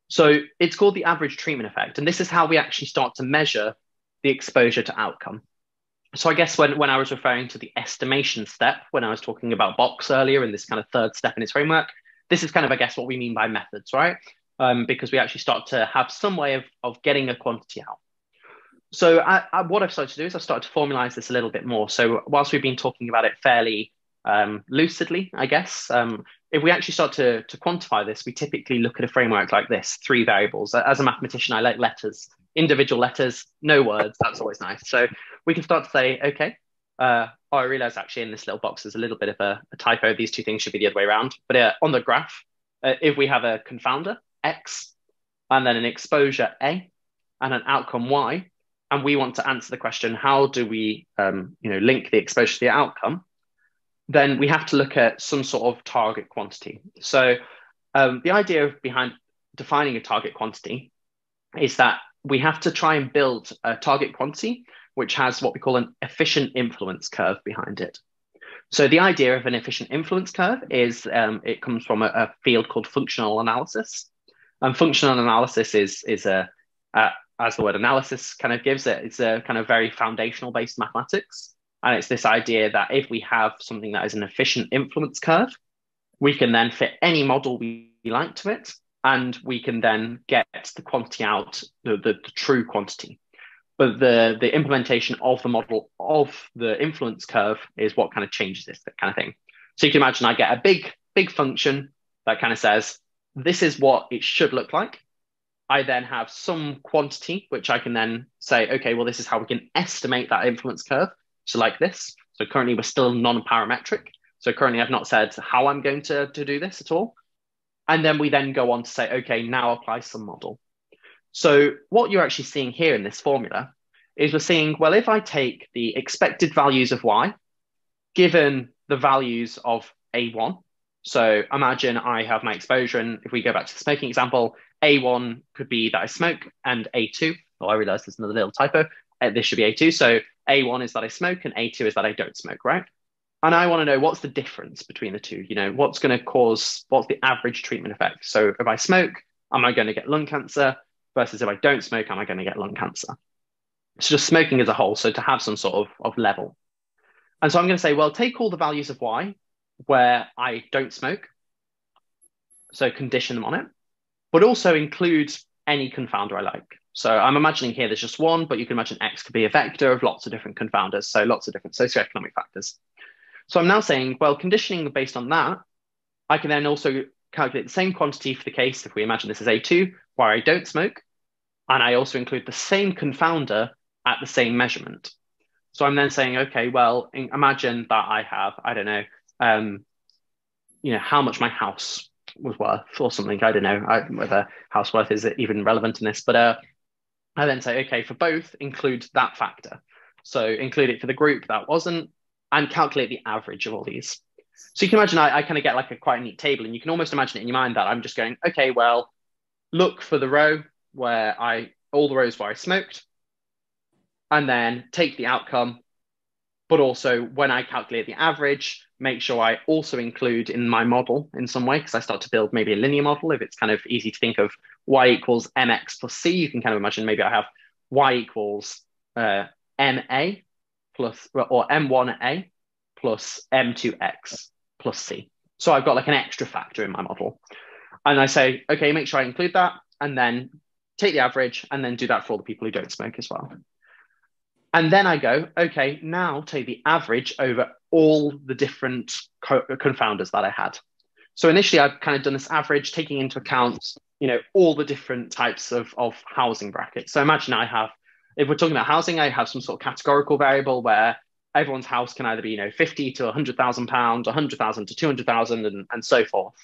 So it's called the average treatment effect. And this is how we actually start to measure the exposure to outcome. So I guess when I was referring to the estimation step, when I was talking about box earlier in this kind of third step in its framework, this is kind of, I guess, what we mean by methods, right? Because we actually start to have some way of getting a quantity out. So what I've started to do is I've started to formalize this a little bit more. So whilst we've been talking about it fairly lucidly, I guess, if we actually start to quantify this, we typically look at a framework like this, 3 variables. As a mathematician, I like letters, individual letters, no words. That's always nice. So we can start to say, okay, I realize actually in this little box there's a little bit of a typo. These two things should be the other way around. But on the graph, if we have a confounder, X, and then an exposure, A, and an outcome, Y, and we want to answer the question, how do we link the exposure to the outcome? Then we have to look at some sort of target quantity. So the idea behind defining a target quantity is that we have to try and build a target quantity which has what we call an efficient influence curve behind it. So the idea of an efficient influence curve is it comes from a field called functional analysis. And functional analysis is as the word analysis kind of gives it, it's a kind of very foundational based mathematics. And it's this idea that if we have something that is an efficient influence curve, we can then fit any model we like to it, and we can then get the quantity out, the true quantity. But the implementation of the model of the influence curve is what kind of changes this kind of thing. So you can imagine I get a big big function that kind of says, this is what it should look like. I then have some quantity, which I can then say, okay, well, this is how we can estimate that influence curve. So like this. So currently we're still non-parametric. So currently I've not said how I'm going to do this at all. And then we then go on to say, okay, now apply some model. So what you're actually seeing here in this formula is we're seeing, well, if I take the expected values of y, given the values of A1, so imagine I have my exposure, and if we go back to the smoking example, A1 could be that I smoke, and A2, oh, I realize there's another little typo, this should be A2. So A1 is that I smoke, and A2 is that I don't smoke, right? And I want to know what's the difference between the two, what's going to cause, what's the average treatment effect? So if I smoke, am I going to get lung cancer? Versus if I don't smoke, am I going to get lung cancer? So just smoking as a whole, so to have some sort of level. And so I'm going to say, well, take all the values of y where I don't smoke, so condition them on it, but also include any confounder I like. So I'm imagining here there's just one, but you can imagine X could be a vector of lots of different confounders, so lots of different socioeconomic factors. So I'm now saying, well, conditioning based on that, I can then also calculate the same quantity for the case, if we imagine this is A2, where I don't smoke, and I also include the same confounder at the same measurement. So I'm then saying, okay, well, imagine that I have, I don't know, how much my house was worth or something. I don't know whether house worth is even relevant in this, but I then say, okay, for both, include that factor. So include it for the group that wasn't, and calculate the average of all these. So you can imagine I kind of get like quite a neat table, and you can almost imagine it in your mind that I'm just going, okay, well, look for the row where all the rows where I smoked, and then take the outcome, but also when I calculate the average, make sure I also include in my model in some way, because I start to build maybe a linear model. If it's kind of easy to think of y equals mx plus c, you can kind of imagine maybe I have y equals ma plus, or m1a plus m2x plus c. So I've got like an extra factor in my model. And I say, okay, make sure I include that, and then take the average, and then do that for all the people who don't smoke as well. And then I go, okay, now take the average over all the different confounders that I had. So initially I've kind of done this average, taking into account, all the different types of housing brackets. So imagine if we're talking about housing, I have some sort of categorical variable where everyone's house can either be, 50 to 100,000 pounds, 100,000 to 200,000, and so forth.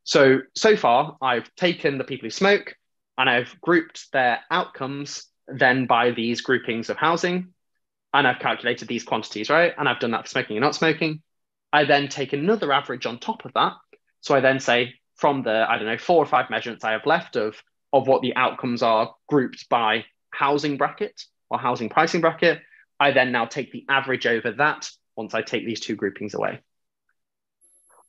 So far I've taken the people who smoke, and I've grouped their outcomes then by these groupings of housing, and I've calculated these quantities, right? And I've done that for smoking and not smoking. I then take another average on top of that. So I then say from the, 4 or 5 measurements I have left of what the outcomes are grouped by housing bracket or housing pricing bracket, I then now take the average over that once I take these 2 groupings away.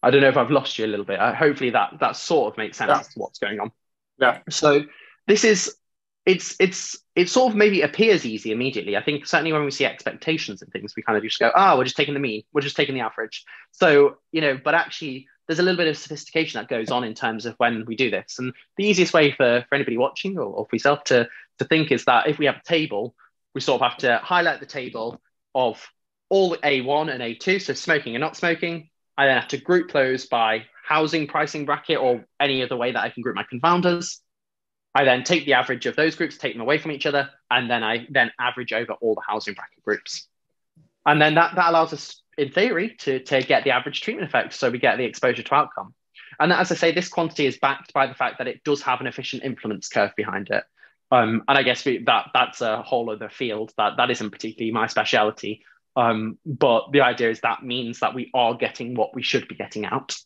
I don't know if I've lost you a little bit. Hopefully that sort of makes sense as to what's going on. Yeah. So this is, it sort of maybe appears easy immediately. I think certainly when we see expectations and things, we kind of just go, we're just taking the mean, we're just taking the average. So, but actually there's a little bit of sophistication that goes on in terms of when we do this. And the easiest way for anybody watching or for yourself to think is that if we have a table, we sort of have to highlight the table of all A1 and A2, so smoking and not smoking. I then have to group those by housing pricing bracket or any other way that I can group my confounders. I then take the average of those groups, take them away from each other, and then I average over all the housing bracket groups. And then that allows us, in theory, to get the average treatment effect, so we get the exposure to outcome. And as I say, this quantity is backed by the fact that it does have an efficient influence curve behind it. And I guess that's a whole other field that isn't particularly my speciality. But the idea is that means that we are getting what we should be getting out.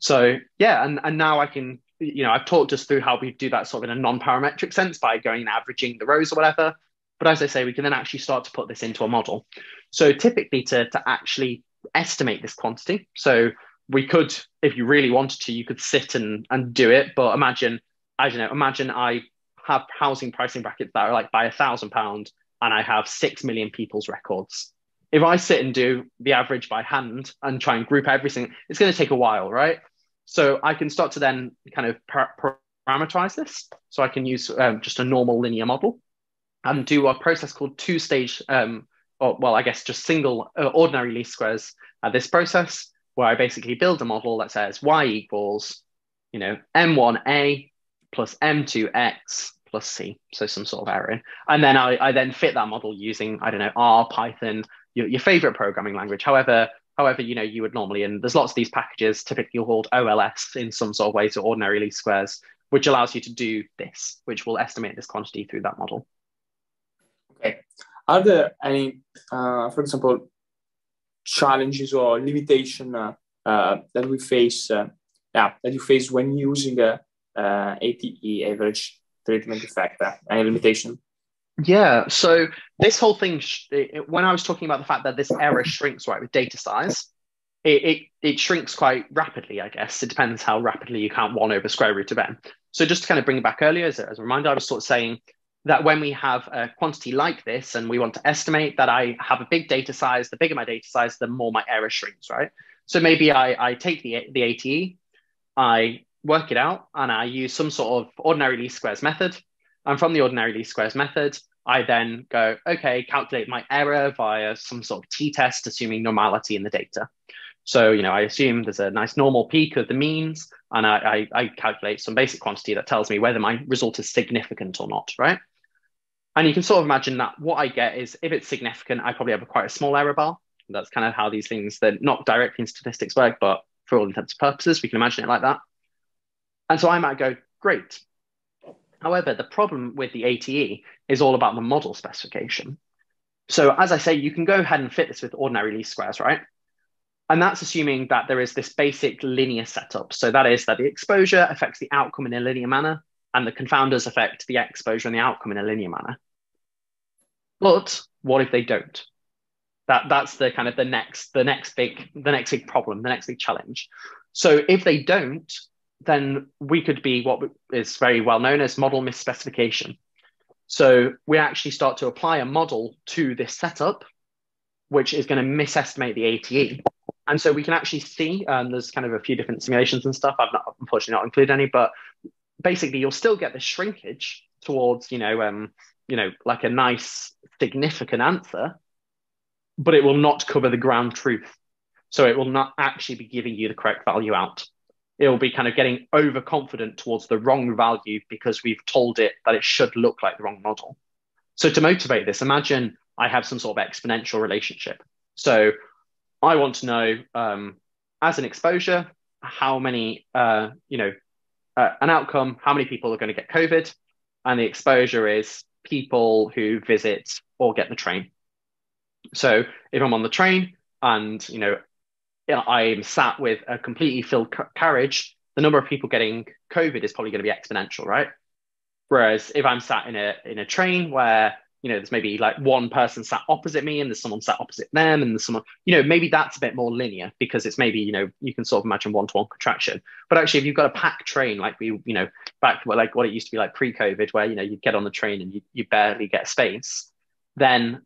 So yeah, and now I can, I've talked us through how we do that sort of in a non-parametric sense by going and averaging the rows or whatever. But as I say, we can then actually start to put this into a model. So typically to actually estimate this quantity, so we could, if you really wanted to, you could sit and do it. But imagine I have housing pricing brackets that are like by £1,000 and I have 6 million people's records. If I sit and do the average by hand and try and group everything, it's going to take a while, right? So I can start to then kind of parameterize this. So I can use just a normal linear model and do a process called two-stage, just single ordinary least squares at this process, where I basically build a model that says y equals, m1a plus m2x plus c, so some sort of error. And then I then fit that model using, I don't know, R, Python, your favorite programming language, however, you would normally, and there's lots of these packages typically called OLS in some sort of way, so ordinary least squares, which allows you to do this, which will estimate this quantity through that model. Okay. Are there any, for example, challenges or limitation that we face, that you face when using ATE, average treatment effect? Any limitation? Yeah, so this whole thing, when I was talking about the fact that this error shrinks, right, with data size, it shrinks quite rapidly, I guess. It depends how rapidly you count 1 over square root of n. So just to kind of bring it back earlier, as a reminder, I was sort of saying that when we have a quantity like this and we want to estimate that I have a big data size, the bigger my data size, the more my error shrinks, right? So maybe I take the ATE, I work it out, and I use some sort of ordinary least squares method. And from the ordinary least squares method, I then go, okay, calculate my error via some sort of t-test, assuming normality in the data. So, I assume there's a nice normal peak of the means, and I calculate some basic quantity that tells me whether my result is significant or not, right? And you can sort of imagine that what I get is, if it's significant, I probably have quite a small error bar. That's kind of how these things, they're not directly in statistics work, but for all intents and purposes, we can imagine it like that. And so I might go, great. However, the problem with the ATE is all about the model specification. So as I say, you can go ahead and fit this with ordinary least squares, right? And that's assuming that there is this basic linear setup. So that is that the exposure affects the outcome in a linear manner, and the confounders affect the exposure and the outcome in a linear manner. But what if they don't? That's the kind of the next big problem, the next big challenge. So if they don't, then we could be what is very well known as model misspecification. So we actually start to apply a model to this setup, which is going to misestimate the ATE. And so we can actually see, there's kind of a few different simulations and stuff. I've unfortunately not included any, but basically you'll still get the shrinkage towards, like a nice significant answer, but it will not cover the ground truth. So it will not actually be giving you the correct value out. It will be kind of getting overconfident towards the wrong value because we've told it that it should look like the wrong model. So to motivate this, imagine I have some sort of exponential relationship. So I want to know, as an exposure, how many, an outcome, how many people are going to get COVID, and the exposure is people who visit or get the train. So if I'm on the train and, I'm sat with a completely filled carriage, the number of people getting COVID is probably going to be exponential, right? Whereas if I'm sat in a train where, there's maybe like one person sat opposite me and there's someone sat opposite them and there's someone, maybe that's a bit more linear because it's maybe, you can sort of imagine one-to-one contraction. But actually, if you've got a packed train, like back to like what it used to be like pre-COVID, where, you get on the train and you barely get space, then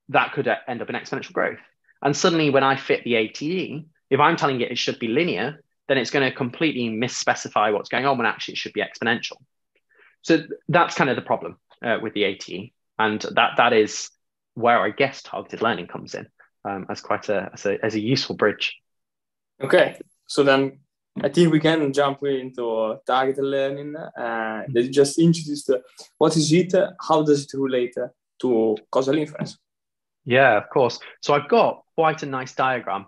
that could end up in exponential growth. And suddenly when I fit the ATE, if I'm telling it should be linear, then it's going to completely misspecify what's going on when actually it should be exponential. So that's kind of the problem with the ATE. And that is where I guess targeted learning comes in as quite as a useful bridge. Okay, so then I think we can jump into targeted learning. That you just introduced. What is it? How does it relate to causal inference? Yeah, of course. So I've got quite a nice diagram.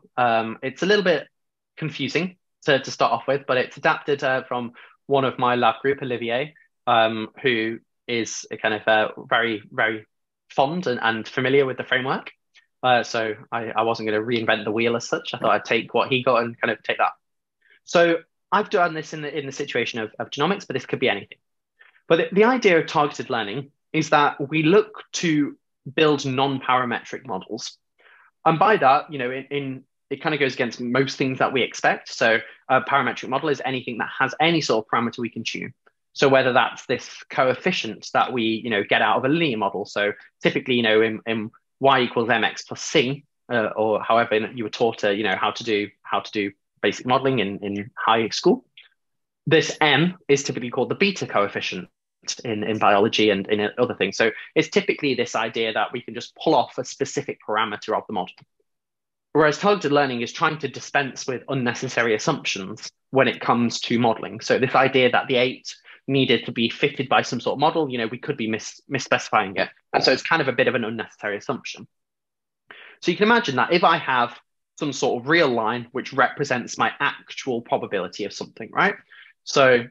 It's a little bit confusing to start off with, but it's adapted from one of my lab group, Olivier, who is a kind of very, very fond and familiar with the framework. So I wasn't going to reinvent the wheel as such. I thought I'd take what he got and kind of take that. So I've done this in the situation of genomics, but this could be anything. But the idea of targeted learning is that we look to build non-parametric models. And by that, it kind of goes against most things that we expect. So a parametric model is anything that has any sort of parameter we can tune. So whether that's this coefficient that we, get out of a linear model. So typically, in y equals mx plus c, or however you were taught to, how to do basic modeling in high school. This m is typically called the beta coefficient in biology and in other things. So it's typically this idea that we can just pull off a specific parameter of the model. Whereas targeted learning is trying to dispense with unnecessary assumptions when it comes to modeling. So this idea that the 8 needed to be fitted by some sort of model, we could be misspecifying it. And so it's kind of a bit of an unnecessary assumption. So you can imagine that if I have some sort of real line which represents my actual probability of something, right? So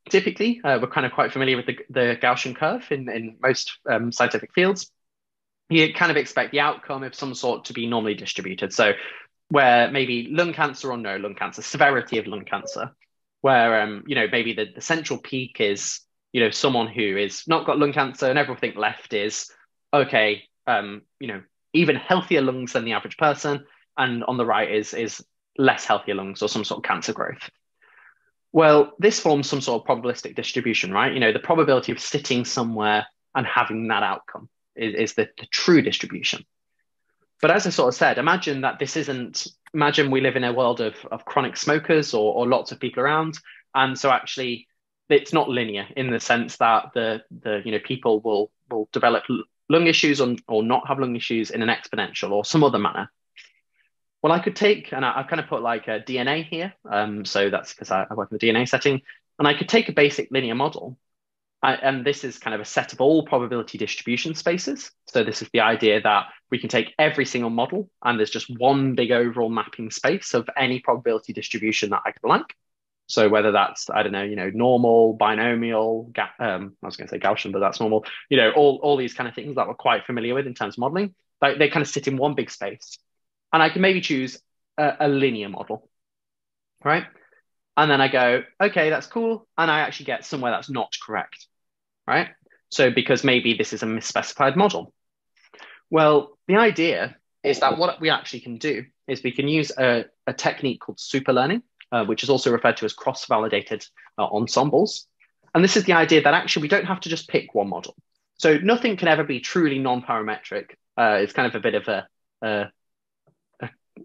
typically, we're kind of quite familiar with the Gaussian curve in most scientific fields. You kind of expect the outcome of some sort to be normally distributed. So where maybe lung cancer or no lung cancer, severity of lung cancer, where, maybe the central peak is, someone who is not got lung cancer, and everything left is, okay, even healthier lungs than the average person. And on the right is less healthier lungs or some sort of cancer growth. Well, this forms some sort of probabilistic distribution, right? The probability of sitting somewhere and having that outcome is the true distribution. But as I sort of said, imagine we live in a world of chronic smokers or lots of people around. And so actually it's not linear in the sense that the people will develop lung issues or not have lung issues in an exponential or some other manner. Well, I could take, and I've kind of put like a DNA here. So that's because I work in the DNA setting. And I could take a basic linear model. And this is kind of a set of all probability distribution spaces. So this is the idea that we can take every single model and there's just one big overall mapping space of any probability distribution that I could like. So whether that's, I don't know, normal, binomial, I was going to say Gaussian, but that's normal, all these kind of things that we're quite familiar with in terms of modeling, like they kind of sit in one big space. And I can maybe choose a linear model, right? And then I go, okay, that's cool. And I actually get somewhere that's not correct, right? So because maybe this is a misspecified model. Well, the idea is that what we actually can do is we can use a technique called superlearning, which is also referred to as cross-validated ensembles. And this is the idea that actually we don't have to just pick one model. So nothing can ever be truly non-parametric. It's kind of a bit of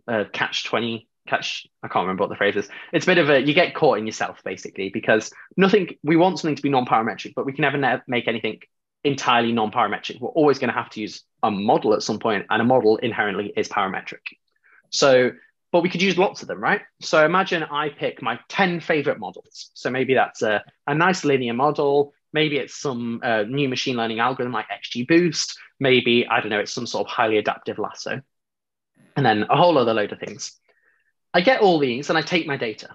a catch-20, I can't remember what the phrase is. It's a bit of you get caught in yourself, basically, because we want something to be non-parametric, but we can never make anything entirely non-parametric. We're always going to have to use a model at some point, and a model inherently is parametric. So, but we could use lots of them, right? So imagine I pick my 10 favorite models. So maybe that's a nice linear model. Maybe it's some new machine learning algorithm like XGBoost. Maybe, I don't know, it's some sort of highly adaptive lasso. And then a whole other load of things. I get all these and I take my data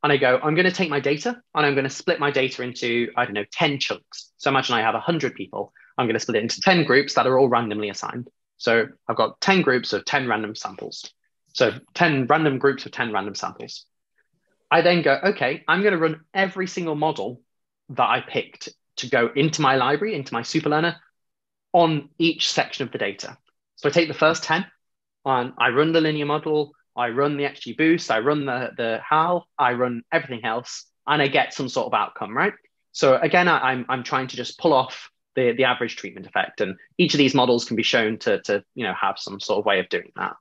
and I go, I'm going to take my data and I'm going to split my data into, I don't know, 10 chunks. So imagine I have 100 people. I'm going to split it into 10 groups that are all randomly assigned. So I've got 10 groups of 10 random samples. So 10 random groups of 10 random samples. I then go, okay, I'm going to run every single model that I picked to go into my library, into my superlearner on each section of the data. So I take the first 10 and I run the linear model, I run the XGBoost, I run the HAL, I run everything else, and I get some sort of outcome, right? So again, I'm trying to just pull off the average treatment effect, and each of these models can be shown to have some sort of way of doing that.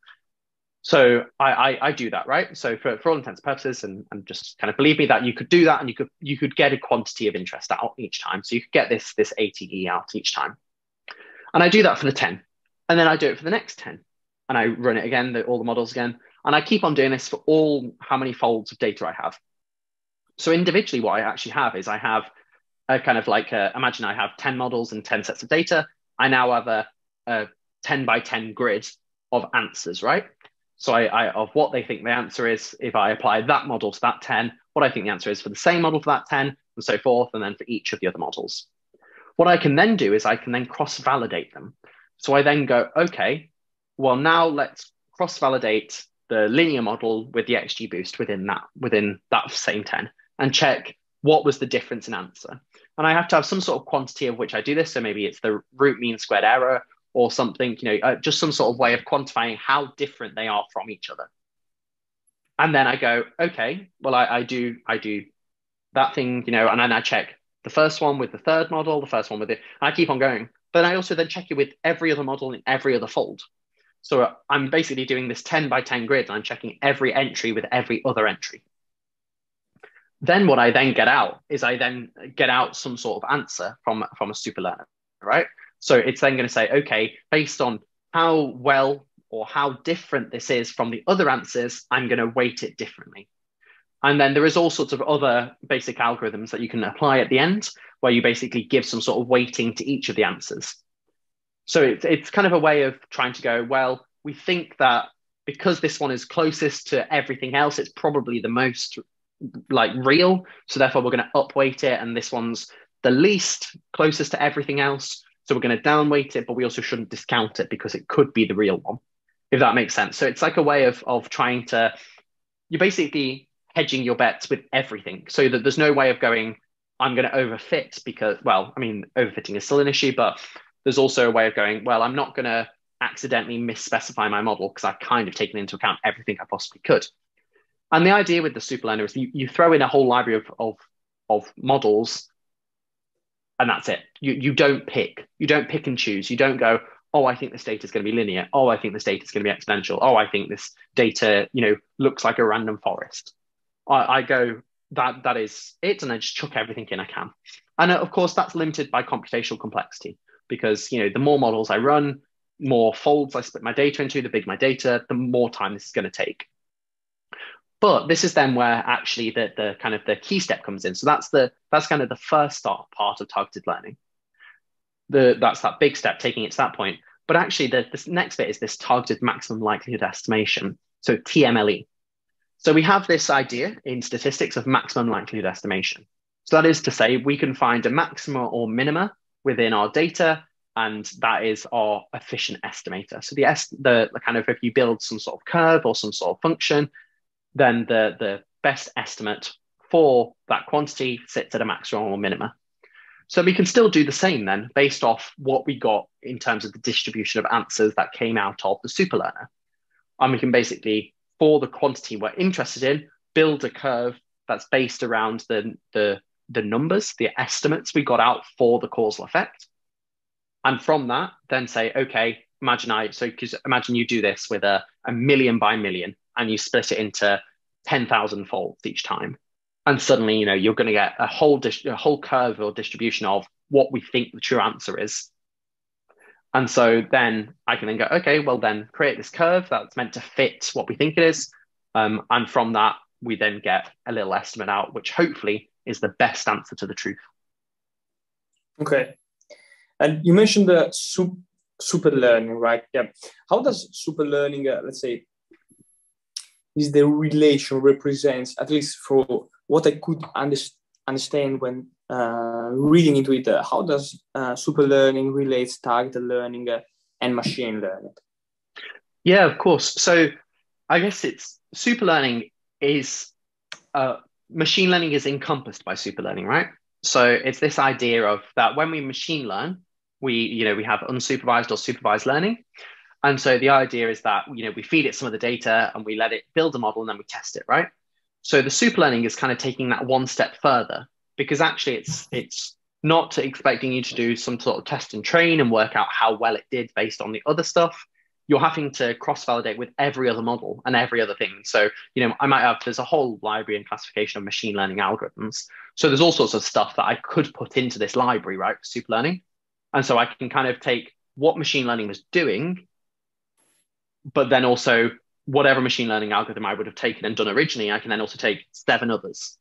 So I do that, right? So for all intents and purposes, and just kind of believe me that you could do that, and you could get a quantity of interest out each time. So you could get this ATE out each time, and I do that for the 10, and then I do it for the next 10. And I run it again, all the models again. And I keep on doing this for all how many folds of data I have. So individually, what I actually have is I have a kind of like, imagine I have 10 models and 10 sets of data. I now have a 10 by 10 grid of answers, right? So I of what they think the answer is, if I apply that model to that 10, what I think the answer is for the same model for that 10, and so forth, and then for each of the other models. What I can then do is I can then cross-validate them. So I then go, okay, well, now let's cross-validate the linear model with the XGBoost within that same 10 and check what was the difference in answer. And I have to have some sort of quantity of which I do this. So maybe it's the root mean squared error or something, just some sort of way of quantifying how different they are from each other. And then I go, okay, well, I do that thing, and then I check the first one with the third model, the first one with it, and I keep on going. But I also then check it with every other model in every other fold. So I'm basically doing this 10 by 10 grid, and I'm checking every entry with every other entry. Then what I then get out is I then get out some sort of answer from a superlearner, right? So it's then going to say, okay, based on how well or how different this is from the other answers, I'm going to weight it differently. And then there is all sorts of other basic algorithms that you can apply at the end, where you basically give some sort of weighting to each of the answers. So it's kind of a way of trying to go, well, we think that because this one is closest to everything else, it's probably the most like real. So therefore we're going to upweight it. And this one's the least closest to everything else. So we're going to downweight it, but we also shouldn't discount it because it could be the real one, if that makes sense. So it's like a way of trying to, you're basically hedging your bets with everything so that there's no way of going, I'm going to overfit because, well, I mean, overfitting is still an issue, but there's also a way of going, well, I'm not going to accidentally misspecify my model because I've kind of taken into account everything I possibly could. And the idea with the superlearner is you throw in a whole library of models and that's it. You don't pick and choose. You don't go, oh, I think this data is going to be linear. Oh, I think this data is going to be exponential. Oh, I think this data, looks like a random forest. I go, that is it. And I just chuck everything in I can. And of course, that's limited by computational complexity because, the more models I run, more folds I split my data into, the bigger my data, the more time this is going to take. But this is then where actually the kind of the key step comes in. So that's kind of the first part of targeted learning. That's that big step, taking it to that point. But actually, this next bit is this targeted maximum likelihood estimation, so TMLE. So we have this idea in statistics of maximum likelihood estimation. So that is to say, we can find a maxima or minima within our data, and that is our efficient estimator. So the kind of, if you build some sort of curve or some sort of function, then the best estimate for that quantity sits at a maximum or minima. So we can still do the same then based off what we got in terms of the distribution of answers that came out of the superlearner. And we can basically, for the quantity we're interested in, build a curve that's based around the numbers, the estimates we got out for the causal effect. And from that, then say, okay, imagine you do this with a million by million, and you split it into 10,000 folds each time. And suddenly, you're going to get a whole curve or distribution of what we think the true answer is. And so then I can then go, okay, well then create this curve that's meant to fit what we think it is. And from that, we then get a little estimate out, which hopefully is the best answer to the truth. Okay. And you mentioned the superlearning, right? Yeah. How does superlearning, let's say, is the relation represents, at least for what I could understand when reading into it, how does superlearning relates targeted learning and machine learning? Yeah, of course. So I guess it's superlearning is, machine learning is encompassed by superlearning, right? So it's this idea of that when we machine learn, we have unsupervised or supervised learning. And so the idea is that, we feed it some of the data and we let it build a model and then we test it, right? So the superlearning is kind of taking that one step further, because actually it's not expecting you to do some sort of test and train and work out how well it did based on the other stuff. You're having to cross-validate with every other model and every other thing. So, there's a whole library and classification of machine learning algorithms. So there's all sorts of stuff that I could put into this library, right, for superlearning. And so I can kind of take what machine learning was doing, but then also whatever machine learning algorithm I would have taken and done originally, I can then also take 7 others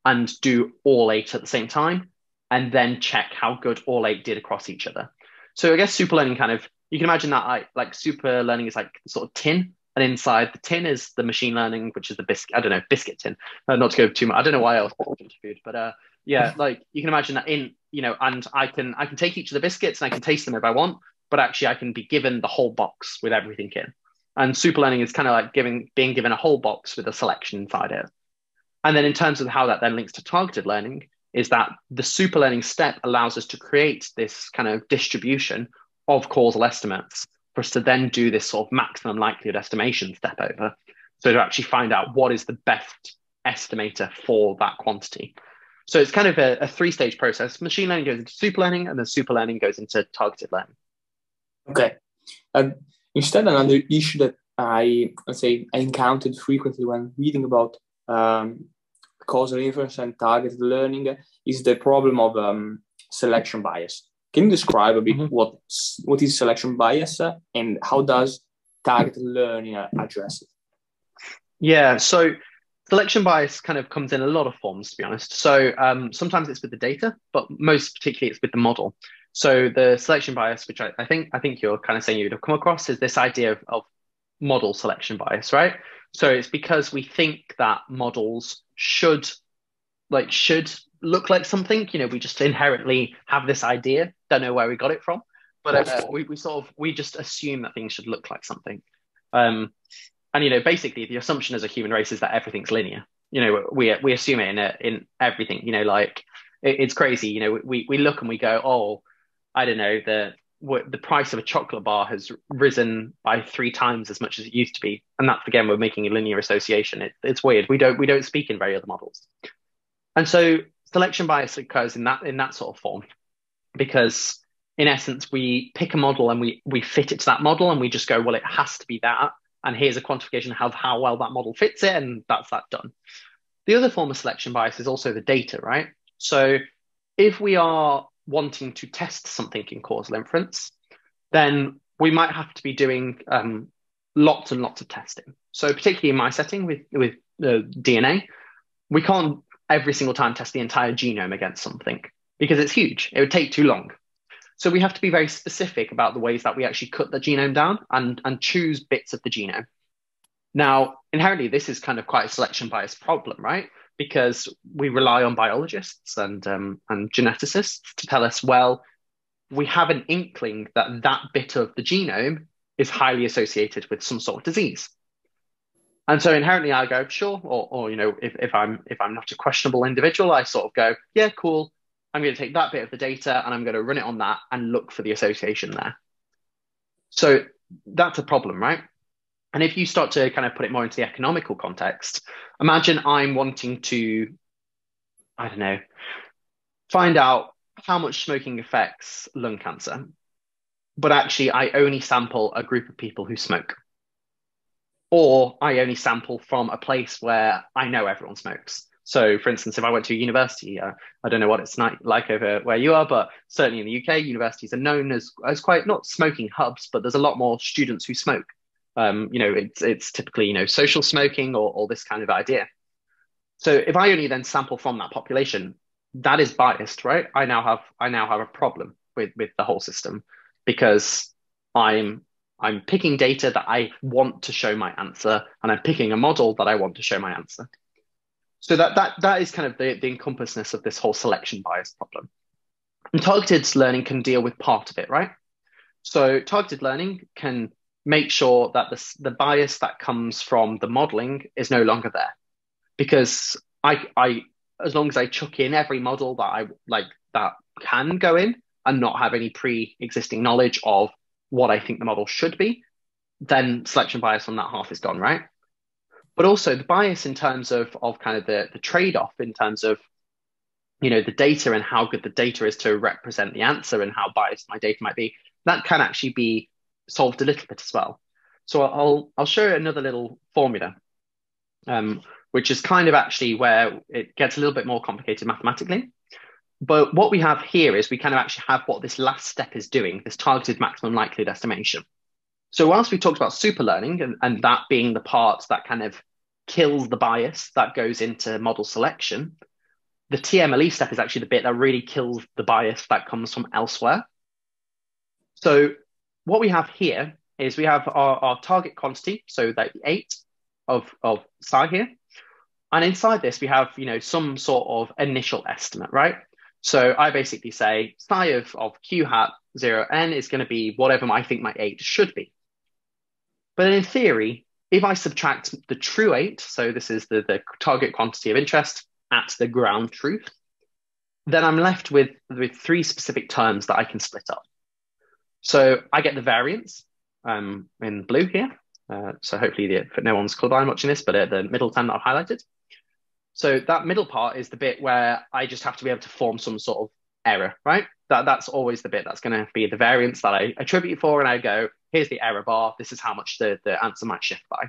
and do all 8 at the same time, and then check how good all 8 did across each other. So I guess superlearning kind of, you can imagine that like superlearning is like sort of tin, and inside the tin is the machine learning, which is the biscuit tin. Not to go too much. I don't know why I was interviewed, but yeah, like you can imagine that and I can take each of the biscuits and I can taste them if I want, but actually I can be given the whole box with everything in. And superlearning is kind of like being given a whole box with a selection inside it. And then in terms of how that then links to targeted learning is that the superlearning step allows us to create this kind of distribution of causal estimates for us to then do this sort of maximum likelihood estimation step over. So to actually find out what is the best estimator for that quantity. So it's kind of a 3-stage process. Machine learning goes into superlearning, and then superlearning goes into targeted learning. Okay. Instead, another issue that I encountered frequently when reading about causal inference and targeted learning is the problem of selection bias. Can you describe a bit what is selection bias and how does targeted learning addressed? Yeah, so selection bias kind of comes in a lot of forms, to be honest. So sometimes it's with the data, but most particularly it's with the model. So the selection bias, which I think you're kind of saying you'd have come across, is this idea of model selection bias, right? So it's because we think that models should look like something. We just inherently have this idea, don't know where we got it from, but we just assume that things should look like something. And basically the assumption as a human race is that everything's linear. We assume it in everything. It's crazy. We look and we go, oh, I don't know, the price of a chocolate bar has risen by 3 times as much as it used to be, and that's, again, we're making a linear association. It's weird. We don't speak in very other models, and so selection bias occurs in that sort of form, because in essence we pick a model and we fit it to that model, and we just go, well, it has to be that, and here's a quantification of how well that model fits it, and that's that done. The other form of selection bias is also the data, right? So if we are wanting to test something in causal inference, then we might have to be doing lots and lots of testing. So particularly in my setting with DNA, we can't every single time test the entire genome against something because it's huge. It would take too long. So we have to be very specific about the ways that we actually cut the genome down and choose bits of the genome. Now, inherently, this is kind of quite a selection bias problem, right? Because we rely on biologists and geneticists to tell us, well, we have an inkling that bit of the genome is highly associated with some sort of disease. And so inherently I go, sure, or if I'm not a questionable individual, I sort of go, yeah, cool. I'm going to take that bit of the data and I'm going to run it on that and look for the association there. So that's a problem, right? And if you start to kind of put it more into the economical context, imagine I'm wanting to, I don't know, find out how much smoking affects lung cancer, but actually I only sample a group of people who smoke. Or I only sample from a place where I know everyone smokes. So for instance, if I went to a university, I don't know what it's like over where you are, but certainly in the UK, universities are known as quite not smoking hubs, but there's a lot more students who smoke. It's typically, social smoking or this kind of idea. So if I only then sample from that population, that is biased, right? I now have a problem with the whole system, because I'm picking data that I want to show my answer, and I'm picking a model that I want to show my answer. So that is kind of the encompassness of this whole selection bias problem. And targeted learning can deal with part of it, right? So targeted learning can make sure that the bias that comes from the modeling is no longer there, because I as long as I chuck in every model that I like that can go in and not have any pre-existing knowledge of what I think the model should be, then selection bias on that half is gone, right? But also the bias in terms of kind of the trade-off in terms of, the data and how good the data is to represent the answer and how biased my data might be, that can actually be solved a little bit as well. So I'll show you another little formula, which is kind of actually where it gets a little bit more complicated mathematically. But what we have here is we kind of actually have what this last step is doing, this targeted maximum likelihood estimation. So whilst we talked about superlearning and that being the part that kind of kills the bias that goes into model selection, the TMLE step is actually the bit that really kills the bias that comes from elsewhere. So what we have here is we have our target quantity, so that 8 of psi here. And inside this, we have, some sort of initial estimate, right? So I basically say psi of q hat 0n is going to be whatever I think my 8 should be. But in theory, if I subtract the true 8, so this is the target quantity of interest at the ground truth, then I'm left with 3 specific terms that I can split up. So I get the variance in blue here. So hopefully no one's colorblind watching this, but the middle term that I've highlighted. So that middle part is the bit where I just have to be able to form some sort of error, right? That's always the bit that's going to be the variance that I attribute for, and I go, here's the error bar. This is how much the answer might shift by.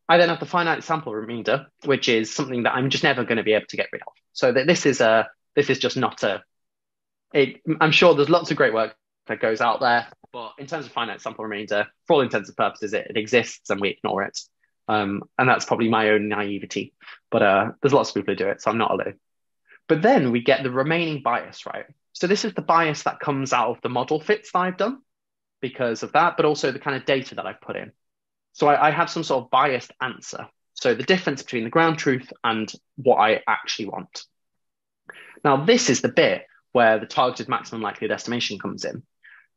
I then have the finite sample remainder, which is something that I'm just never going to be able to get rid of. So this is just not I'm sure there's lots of great work that goes out there, But in terms of finite sample remainder, for all intents and purposes, it exists and we ignore it. And that's probably my own naivety. But there's lots of people who do it, so I'm not alone. But then we get the remaining bias, right? So this is the bias that comes out of the model fits that I've done because of that, but also the kind of data that I've put in. So I have some sort of biased answer. So the difference between the ground truth and what I actually want. Now, this is the bit where the targeted maximum likelihood estimation comes in.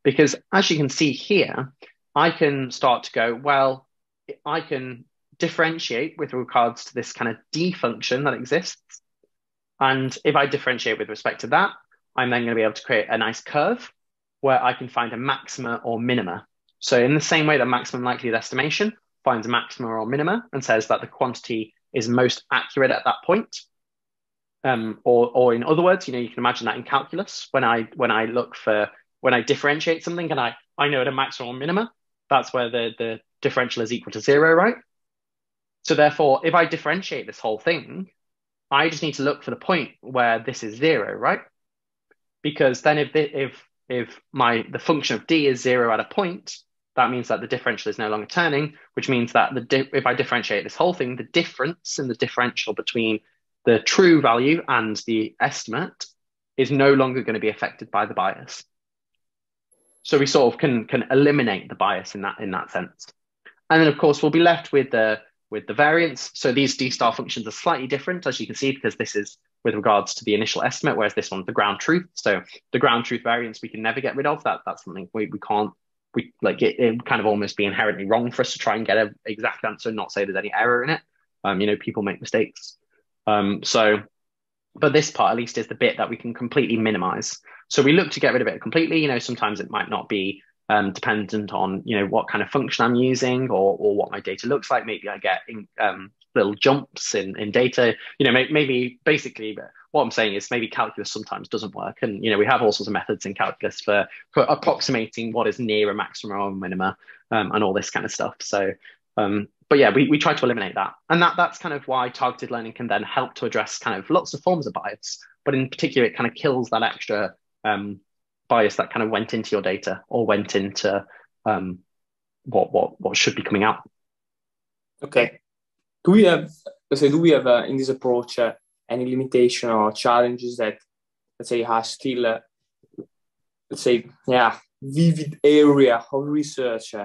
Because as you can see here, I can start to go, well, I can differentiate with regards to this kind of D function that exists. And if I differentiate with respect to that, I'm then going to be able to create a nice curve where I can find a maxima or minima. So in the same way that maximum likelihood estimation finds a maxima or minima and says that the quantity is most accurate at that point. Or in other words, you can imagine that in calculus, when I differentiate something and I know at a maximum or minima, that's where the differential is equal to 0, right? So therefore, if I differentiate this whole thing, I just need to look for the point where this is 0, right? Because then if the function of D is 0 at a point, that means that the differential is no longer turning, which means that if I differentiate this whole thing, the difference in the differential between the true value and the estimate is no longer going to be affected by the bias. So we sort of can eliminate the bias in that sense. And then of course we'll be left with the variance. So these D star functions are slightly different, as you can see, because this is with regards to the initial estimate, whereas this one's the ground truth. So the ground truth variance we can never get rid of. That's something we can't. It would kind of almost be inherently wrong for us to try and get an exact answer and not say there's any error in it. People make mistakes. But this part at least is the bit that we can completely minimize. So we look to get rid of it completely. Sometimes it might not be dependent on what kind of function I'm using or what my data looks like. Maybe I get little jumps in data. Maybe basically, what I'm saying is maybe calculus sometimes doesn't work, and we have all sorts of methods in calculus for approximating what is near a maximum or minima and all this kind of stuff. So, but yeah, we try to eliminate that, and that's kind of why targeted learning can then help to address kind of lots of forms of bias, but in particular, it kind of kills that extra bias that kind of went into your data or went into what should be coming out. Okay. Do we have in this approach any limitation or challenges that, let's say, are still, vivid area of research,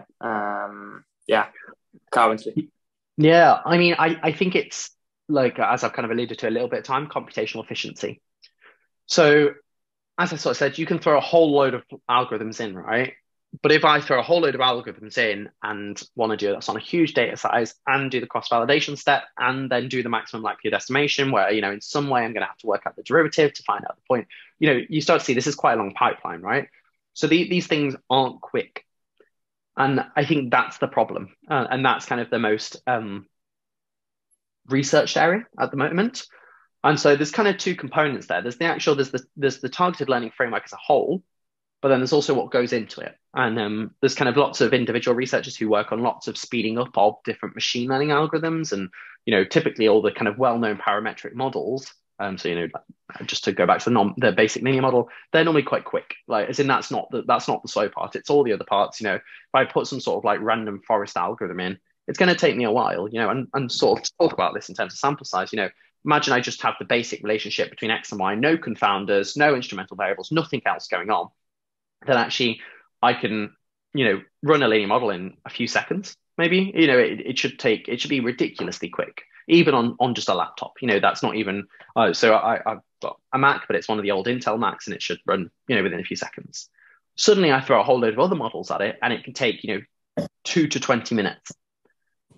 currently? Yeah, I mean, I think it's like, as I've kind of alluded to a little bit of time, computational efficiency. So as I sort of said, you can throw a whole load of algorithms in, right? But if I throw a whole load of algorithms in and want to do this on a huge data size and do the cross-validation step and then do the maximum likelihood estimation where, in some way I'm going to have to work out the derivative to find out the point, you start to see this is quite a long pipeline, right? So these things aren't quick. And I think that's the problem. And that's kind of the most researched area at the moment. And so there's kind of two components there. There's the targeted learning framework as a whole, but then there's also what goes into it. And there's kind of lots of individual researchers who work on lots of speeding up of different machine learning algorithms. And, typically all the kind of well-known parametric models. Just to go back to the basic linear model, they're normally quite quick. Like, as in that's not the slow part. It's all the other parts. If I put some sort of like random forest algorithm in, it's going to take me a while, and sort of talk about this in terms of sample size. Imagine I just have the basic relationship between X and Y, no confounders, no instrumental variables, nothing else going on. Then actually I can, run a linear model in a few seconds, maybe. It should be ridiculously quick, even on just a laptop. That's not even, so I've got a Mac, but it's one of the old Intel Macs and it should run, within a few seconds. Suddenly I throw a whole load of other models at it and it can take, 2 to 20 minutes.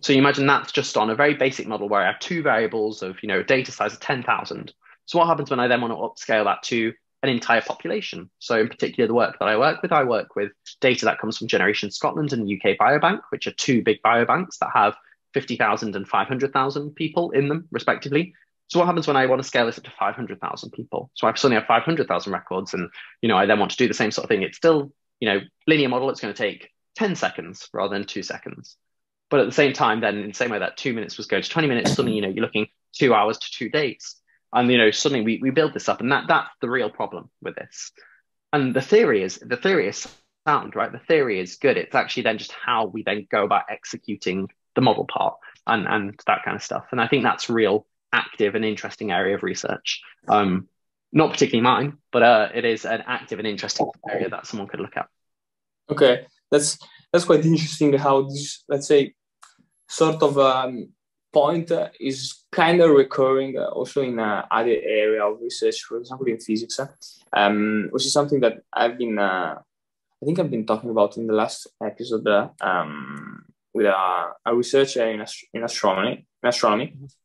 So you imagine that's just on a very basic model where I have two variables of, a data size of 10,000. So what happens when I then want to upscale that to an entire population? So in particular, the work that I work with data that comes from Generation Scotland and UK Biobank, which are two big biobanks that have 50,000 and 500,000 people in them, respectively. So what happens when I want to scale this up to 500,000 people? So I suddenly have 500,000 records and, I then want to do the same sort of thing. It's still, linear model, it's going to take 10 seconds rather than 2 seconds. But at the same time, then in the same way that 2 minutes was going to 20 minutes, suddenly, you're looking 2 hours to 2 days. And, suddenly we build this up, and that's the real problem with this. And the theory is sound, right? The theory is good. It's actually then just how we then go about executing the model part and that kind of stuff. And I think that's real active and interesting area of research. Not particularly mine, but it is an active and interesting area that someone could look at. Okay, that's quite interesting how this, let's say, sort of point is kind of recurring also in other area of research, for example, in physics, which is something that I think I've been talking about in the last episode with a researcher in astronomy,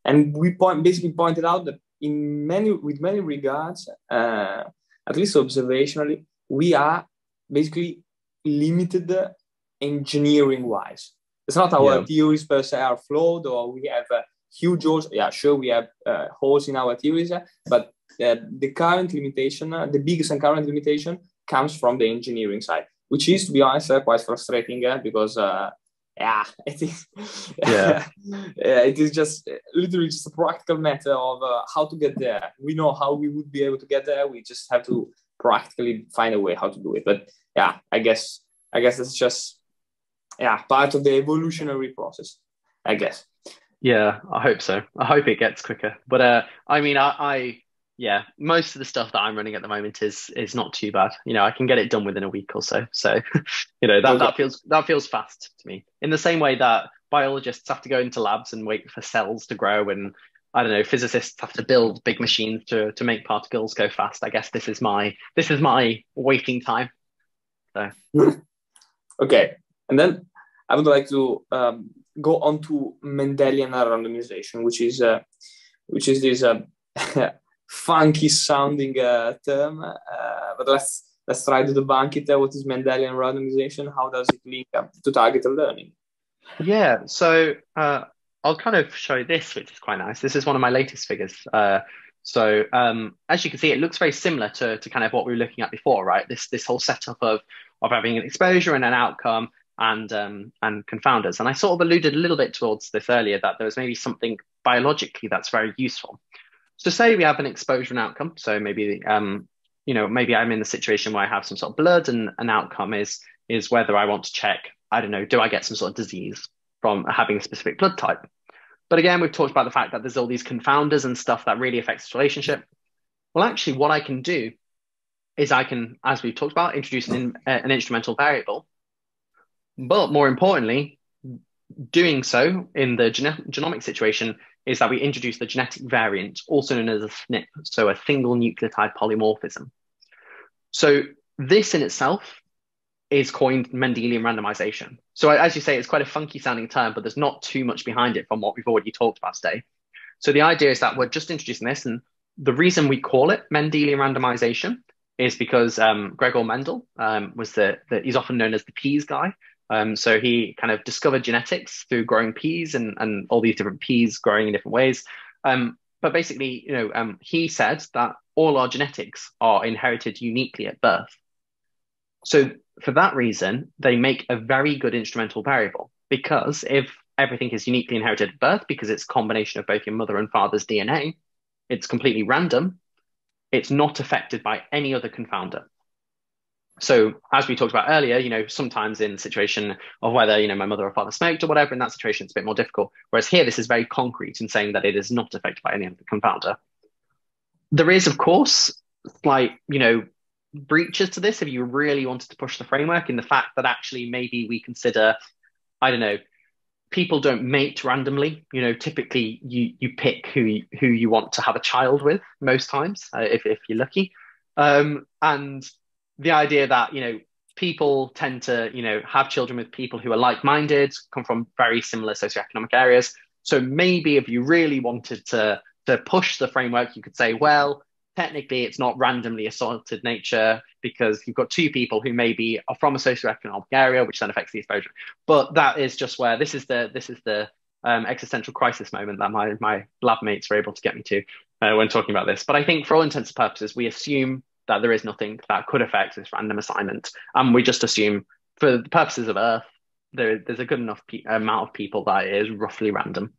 and we basically pointed out that with many regards, at least observationally, we are basically limited engineering-wise. It's not our theories per se are flawed, or we have huge holes. Yeah, sure, we have holes in our theories, but the current limitation, the biggest and current limitation, comes from the engineering side, which is, to be honest, quite frustrating because it is. It is just literally just a practical matter of how to get there. We know how we would be able to get there. We just have to practically find a way how to do it. But yeah, I guess it's just part of the evolutionary process, I guess. Yeah, I hope so. I hope it gets quicker. But I mean, most of the stuff that I'm running at the moment is not too bad. I can get it done within a week or so. So, that feels fast to me. In the same way that biologists have to go into labs and wait for cells to grow, and I don't know, physicists have to build big machines to make particles go fast. I guess this is my waiting time. So. Okay, and then I would like to go on to Mendelian randomization, which is this funky sounding term. But let's try to debunk it. What is Mendelian randomization? How does it link to targeted learning? Yeah, so I'll kind of show you this, which is quite nice. This is one of my latest figures. So as you can see, it looks very similar to kind of what we were looking at before, right? This whole setup of having an exposure and an outcome and confounders. And I sort of alluded a little bit towards this earlier, that there was maybe something biologically that's very useful. So say we have an exposure and outcome. So maybe maybe I'm in the situation where I have some sort of blood, and an outcome is whether I want to check, I don't know, do I get some sort of disease from having a specific blood type? But again, we've talked about the fact that there's all these confounders and stuff that really affects this relationship. Well, actually, what I can do is I can, as we've talked about, introduce an instrumental variable. But more importantly, doing so in the genomic situation is that we introduce the genetic variant, also known as a SNP, so a single nucleotide polymorphism. So this in itself is coined Mendelian randomization. So as you say, it's quite a funky sounding term, but there's not too much behind it from what we've already talked about today. So the idea is that we're just introducing this, and the reason we call it Mendelian randomization is because Gregor Mendel was he's often known as the peas guy. So he kind of discovered genetics through growing peas and all these different peas growing in different ways. But basically, he said that all our genetics are inherited uniquely at birth. So for that reason, they make a very good instrumental variable, because if everything is uniquely inherited at birth, because it's a combination of both your mother and father's DNA, it's completely random. It's not affected by any other confounder. So as we talked about earlier, sometimes in the situation of whether, my mother or father smoked or whatever, in that situation, it's a bit more difficult. Whereas here, this is very concrete in saying that it is not affected by any other confounder. There is, of course, slight, breaches to this if you really wanted to push the framework, in the fact that actually maybe we consider, I don't know, people don't mate randomly. Typically you pick who you want to have a child with most times, if you're lucky. And the idea that, people tend to, have children with people who are like-minded, come from very similar socioeconomic areas. So maybe if you really wanted to push the framework, you could say, well, technically it's not randomly assorted nature, because you've got two people who maybe are from a socioeconomic area, which then affects the exposure. But that is just where this is the existential crisis moment that my lab mates were able to get me to when talking about this. But I think for all intents and purposes, we assume that there is nothing that could affect this random assignment. And we just assume, for the purposes of Earth, there's a good enough amount of people that it is roughly random.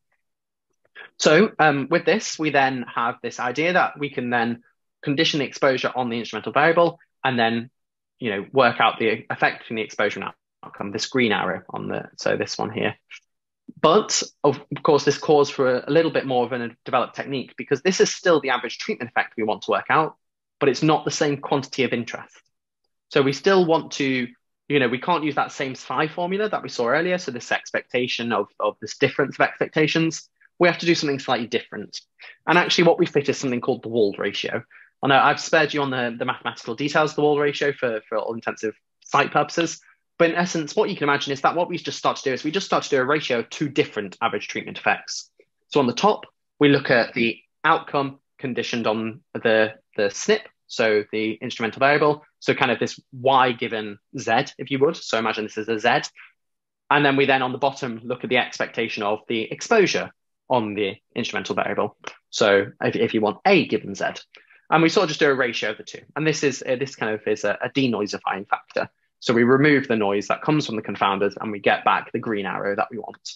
So with this, we then have this idea that we can then condition the exposure on the instrumental variable, and then, work out the effect between the exposure and outcome, this green arrow so this one here. But of course, this calls for a little bit more of a developed technique, because this is still the average treatment effect we want to work out, but it's not the same quantity of interest. So we still want to, we can't use that same psi formula that we saw earlier. So this expectation of this difference of expectations, we have to do something slightly different. And actually what we fit is something called the Wald ratio. I know I've spared you on the mathematical details of the Wald ratio for all intensive sight purposes. But in essence, what you can imagine is that what we just start to do is we just start to do a ratio of two different average treatment effects. So on the top, we look at the outcome conditioned on the SNP, so the instrumental variable. So kind of this y given z, if you would. So imagine this is a z. And then we then on the bottom look at the expectation of the exposure on the instrumental variable. So if you want a given z. And we sort of just do a ratio of the two. And this kind of is a denoisifying factor. So we remove the noise that comes from the confounders and we get back the green arrow that we want.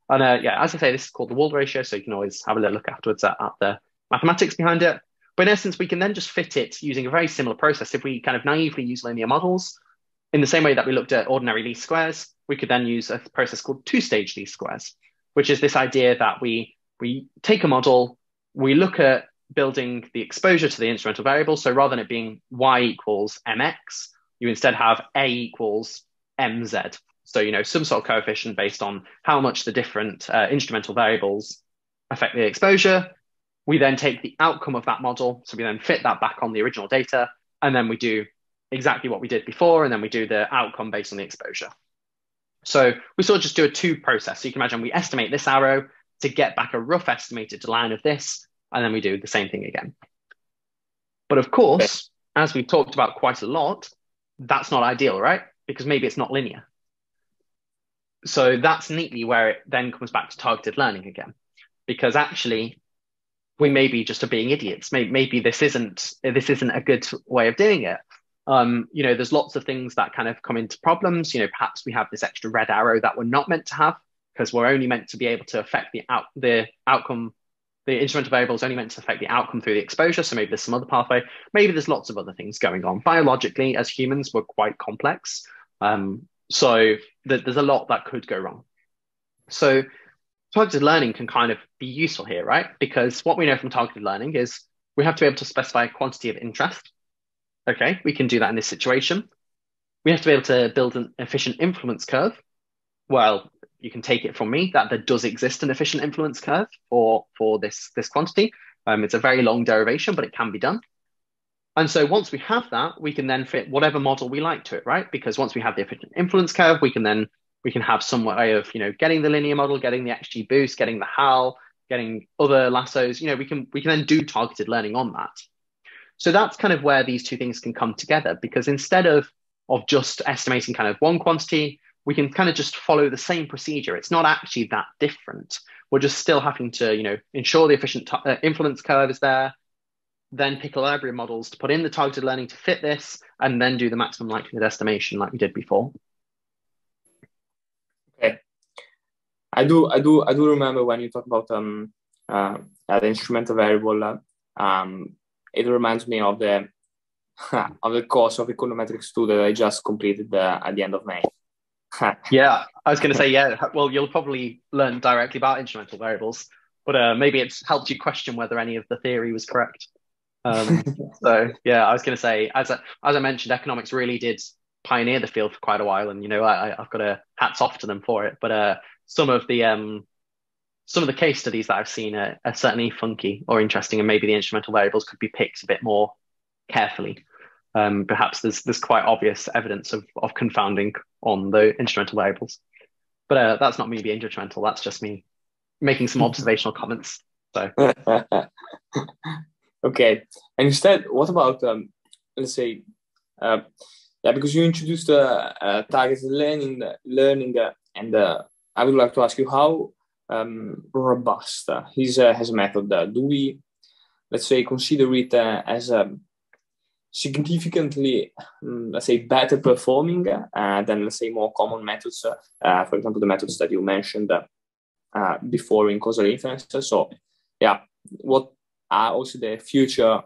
And as I say, this is called the Wald ratio. So you can always have a little look afterwards at the mathematics behind it. But in essence, we can then just fit it using a very similar process. If we kind of naively use linear models, in the same way that we looked at ordinary least squares, we could then use a process called two-stage least squares, which is this idea that we take a model, we look at building the exposure to the instrumental variable. So rather than it being y equals mx, you instead have a equals mz. So, some sort of coefficient based on how much the different instrumental variables affect the exposure. We then take the outcome of that model. So we then fit that back on the original data. And then we do exactly what we did before. And then we do the outcome based on the exposure. So we sort of just do a two process. So you can imagine we estimate this arrow to get back a rough estimated line of this. And then we do the same thing again. But of course, as we've talked about quite a lot, that's not ideal, right? Because maybe it's not linear. So that's neatly where it then comes back to targeted learning again, because actually we maybe just are being idiots. Maybe this isn't a good way of doing it. There's lots of things that kind of come into problems. Perhaps we have this extra red arrow that we're not meant to have, because we're only meant to be able to affect the outcome. The instrumental variable is only meant to affect the outcome through the exposure. So maybe there's some other pathway. Maybe there's lots of other things going on. Biologically, as humans, we're quite complex. So there's a lot that could go wrong. So targeted learning can kind of be useful here, right? Because what we know from targeted learning is we have to be able to specify a quantity of interest. Okay, we can do that in this situation. We have to be able to build an efficient influence curve. Well, you can take it from me that there does exist an efficient influence curve for this quantity. It's a very long derivation, but it can be done. And so once we have that, we can then fit whatever model we like to it, right? Because once we have the efficient influence curve, we can have some way of getting the linear model, getting the XG boost, getting the HAL, getting other lassos. We can then do targeted learning on that. So that's kind of where these two things can come together, because instead of just estimating kind of one quantity, we can kind of just follow the same procedure. It's not actually that different. We're just still having to, ensure the efficient influence curve is there, then pick a library of models to put in the targeted learning to fit this, and then do the maximum likelihood estimation like we did before. Okay, I do remember when you talk about the instrumental variable. It reminds me of the course of econometrics 2 that I just completed at the end of May. Yeah, I was going to say, yeah, well, you'll probably learn directly about instrumental variables, but maybe it's helped you question whether any of the theory was correct. So yeah, I was going to say, as I mentioned, economics really did pioneer the field for quite a while, and I've got a hats off to them for it. But some of the case studies that I've seen are certainly funky or interesting, and maybe the instrumental variables could be picked a bit more carefully. Perhaps there's quite obvious evidence of confounding on the instrumental variables, but that's not me being judgmental. That's just me making some observational comments. So okay, and instead, what about let's say, because you introduced targeted learning, and I would like to ask you how robust is as a method. Do we, let's say, consider it as significantly, let's say, better performing than, let's say, more common methods, for example, the methods that you mentioned before in causal inference? So, yeah, what are also the future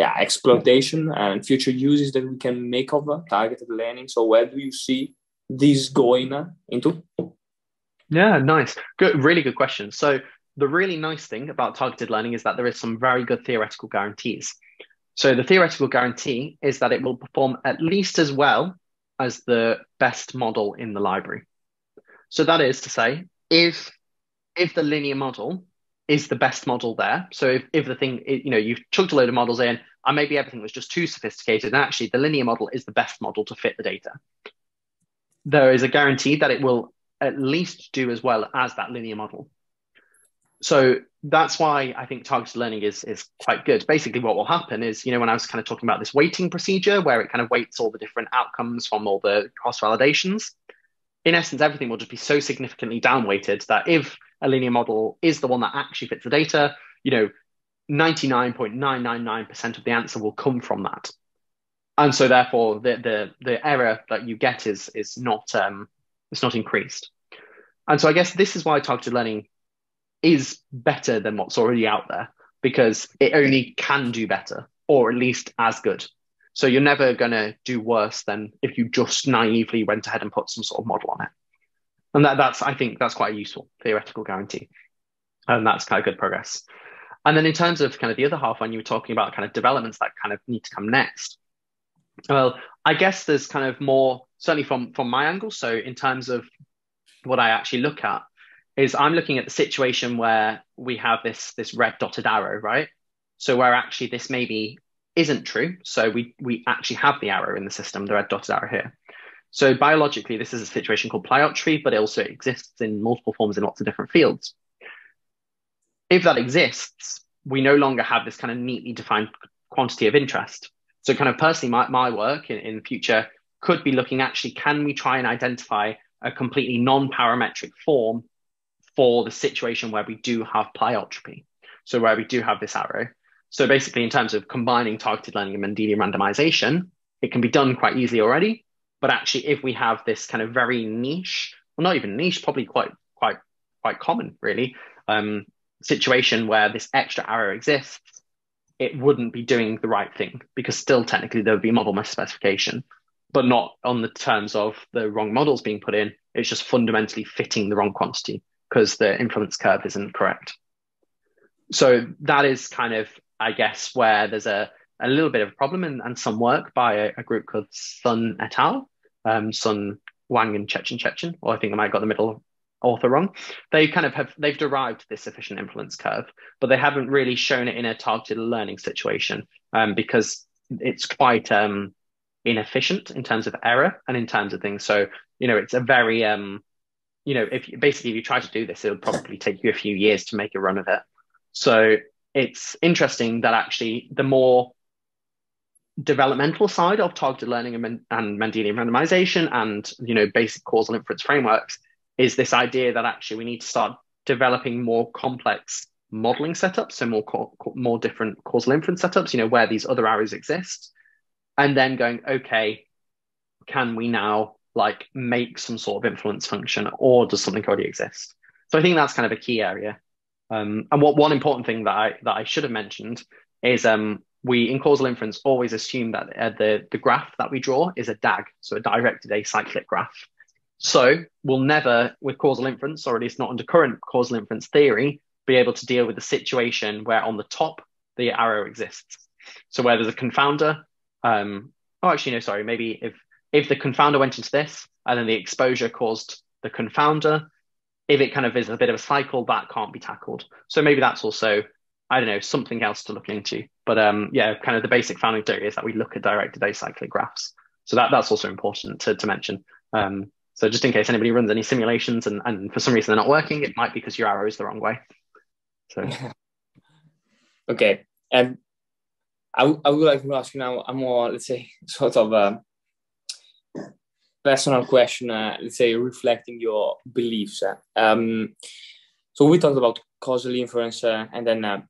exploitation and future uses that we can make of targeted learning. So where do you see this going into? Yeah, nice. Good, really good question. So the really nice thing about targeted learning is that there is some very good theoretical guarantees. So the theoretical guarantee is that it will perform at least as well as the best model in the library. So that is to say, if the linear model is the best model there, so if the thing, you've chucked a load of models in and maybe everything was just too sophisticated, and actually the linear model is the best model to fit the data, there is a guarantee that it will at least do as well as that linear model. So that's why I think targeted learning is quite good. Basically, what will happen is, when I was kind of talking about this weighting procedure where it kind of weights all the different outcomes from all the cross validations, in essence, everything will just be so significantly downweighted that if a linear model is the one that actually fits the data, 99.999% of the answer will come from that. And so therefore the error that you get is not increased. And so I guess this is why targeted learning is better than what's already out there, because it only can do better, or at least as good. So you're never going to do worse than if you just naively went ahead and put some sort of model on it. And I think that's quite a useful theoretical guarantee. And that's kind of good progress. And then in terms of kind of the other half, when you were talking about kind of developments that kind of need to come next, well, I guess there's kind of more, certainly from my angle. So in terms of what I actually look at is I'm looking at the situation where we have this red dotted arrow, right? So where actually this maybe isn't true. So we actually have the arrow in the system, the red dotted arrow here. So biologically, this is a situation called pleiotropy, but it also exists in multiple forms in lots of different fields. If that exists, we no longer have this kind of neatly defined quantity of interest. So kind of personally, my work in the future could be looking actually, can we try and identify a completely non-parametric form for the situation where we do have pleiotropy? So where we do have this arrow. So basically, in terms of combining targeted learning and Mendelian randomization, it can be done quite easily already. But actually, if we have this kind of very niche, well, not even niche, probably quite common, really, situation where this extra arrow exists, it wouldn't be doing the right thing, because still technically there would be model misspecification, but not on the terms of the wrong models being put in. It's just fundamentally fitting the wrong quantity because the influence curve isn't correct. So that is kind of, I guess, where there's a little bit of a problem and some work by a group called Sun et al. Sun, Wang, and Chechen, or I think I might have got the middle author wrong. They kind of they've derived this efficient influence curve, but they haven't really shown it in a targeted learning situation because it's quite inefficient in terms of error and in terms of things. So, it's a very, if you try to do this, it'll probably take you a few years to make a run of it. So it's interesting that actually the more developmental side of targeted learning and Mendelian randomization and basic causal inference frameworks is this idea that actually we need to start developing more complex modeling setups, so more different causal inference setups, where these other arrows exist, and then going, okay, can we now make some sort of influence function, or does something already exist? So I think that's kind of a key area. And one important thing that I should have mentioned is we in causal inference always assume that the graph that we draw is a DAG, so a directed acyclic graph. So we'll never, with causal inference, or at least not under current causal inference theory, be able to deal with the situation where on the top the arrow exists. So where there's a confounder, maybe if the confounder went into this and then the exposure caused the confounder, if it kind of is a bit of a cycle, that can't be tackled. So maybe that's also, I don't know, something else to look into. But kind of the basic founding theory is that we look at directed acyclic graphs. So that's also important to mention. So just in case anybody runs any simulations and for some reason they're not working, it might be because your arrow is the wrong way. So okay. And I would like to ask you now a more, let's say, sort of personal question, let's say, reflecting your beliefs. So we talked about causal inference and then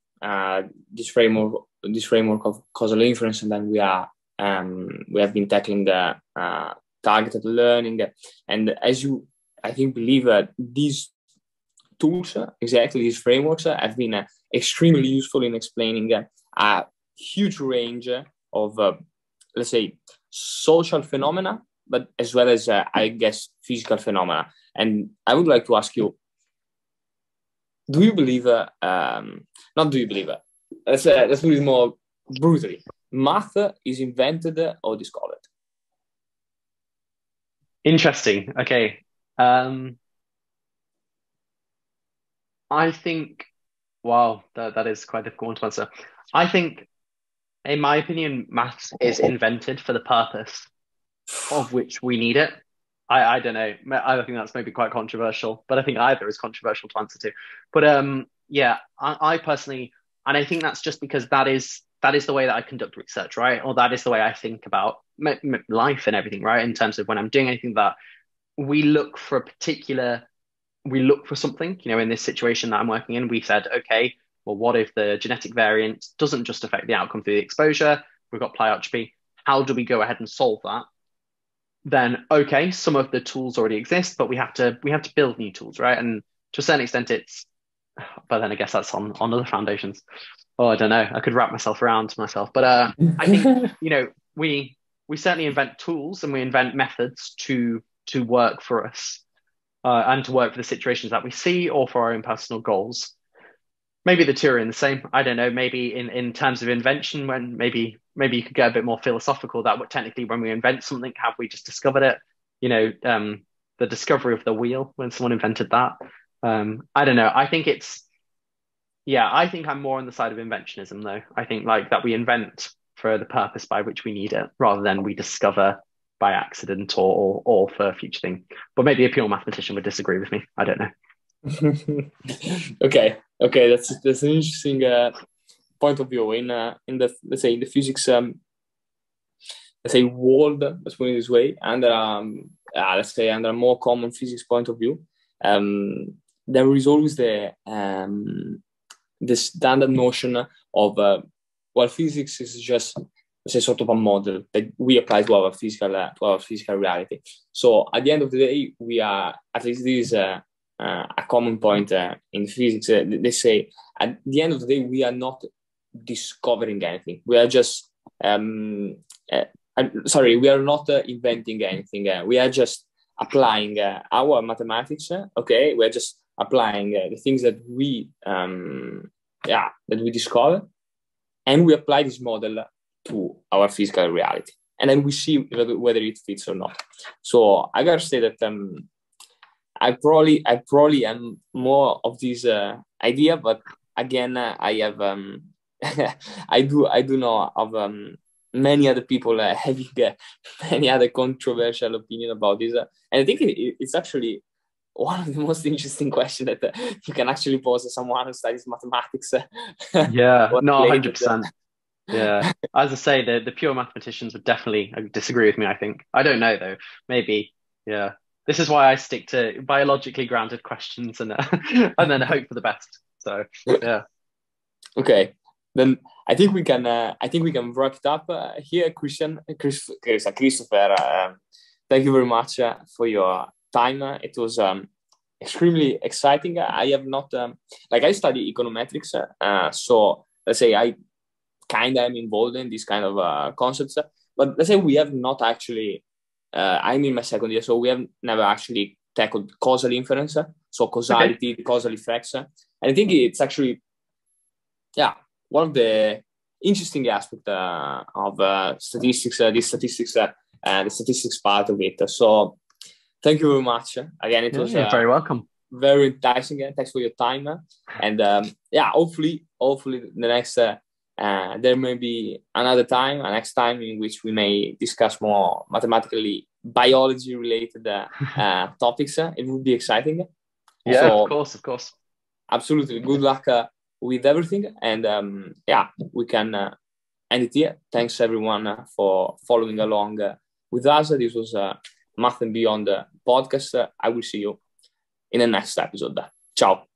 this framework of causal inference, and then we have been tackling the targeted learning. And as you, I think, believe these tools, exactly these frameworks, have been extremely useful in explaining huge range of, let's say, social phenomena, but as well as, I guess, physical phenomena. And I would like to ask you, do you believe, not do you believe, let's put it more brutally, math is invented or discovered? Interesting. Okay. I think, wow, that is quite a difficult one to answer. I think, in my opinion, maths is invented for the purpose of which we need it. I don't know. I think that's maybe quite controversial, but I think either is controversial to answer to. But yeah, I personally, and I think that's just because that is the way that I conduct research, right? Or that is the way I think about life and everything, right? In terms of when I'm doing anything, that we look for something, in this situation that I'm working in, we said, okay, well, what if the genetic variant doesn't just affect the outcome through the exposure? We've got pleiotropy. How do we go ahead and solve that? Then, okay, some of the tools already exist, but we have to build new tools, right? And to a certain extent, but then I guess that's on other foundations. Oh, I don't know. I could wrap myself around myself, but I think we certainly invent tools and we invent methods to work for us and to work for the situations that we see or for our own personal goals. Maybe the two are in the same. I don't know. Maybe in terms of invention, when maybe you could get a bit more philosophical. That technically, when we invent something, have we just discovered it? The discovery of the wheel, when someone invented that. I don't know. I think I think I'm more on the side of inventionism, though. I think like that we invent for the purpose by which we need it, rather than we discover by accident or for a future thing. But maybe a pure mathematician would disagree with me. I don't know. Okay, that's an interesting point of view in the, let's say, in the physics let's say world, let's put it this way, and let's say under a more common physics point of view, there is always the standard notion of physics is just, let's say, sort of a model that we apply to our physical reality. So at the end of the day, we are, at least this is a common point in physics. They say at the end of the day, we are not discovering anything. We are just, we are not inventing anything. We are just applying our mathematics. Okay, we are just applying the things that we discover, and we apply this model to our physical reality, and then we see whether it fits or not. So I gotta say that I probably am more of this idea, but again, I have I do know of many other people having many other controversial opinion about this, and I think it's actually one of the most interesting questions that you can actually pose to someone who studies mathematics. Yeah, no, 100%. Yeah, as I say, the pure mathematicians would definitely disagree with me. I think. I don't know though. Maybe. Yeah. This is why I stick to biologically grounded questions and and then hope for the best. So yeah. Okay, then I think we can wrap it up here, Christopher. Thank you very much for your time. It was extremely exciting. I have not I study econometrics, so let's say I kind of am involved in this kind of concepts. But let's say we have not actually. I'm in my second year, so we have never actually tackled causal inference, so causality, the causal effects, and I think it's actually, one of the interesting aspects of statistics, the statistics part of it. So thank you very much. Again, it was very welcome. Very enticing. Thanks for your time, and hopefully the next. There may be a next time in which we may discuss more mathematically biology related topics. It would be exciting. Yeah, so, of course. Absolutely. Good luck with everything. And we can end it here. Thanks everyone for following along with us. This was Math and Beyond podcast. I will see you in the next episode. Ciao.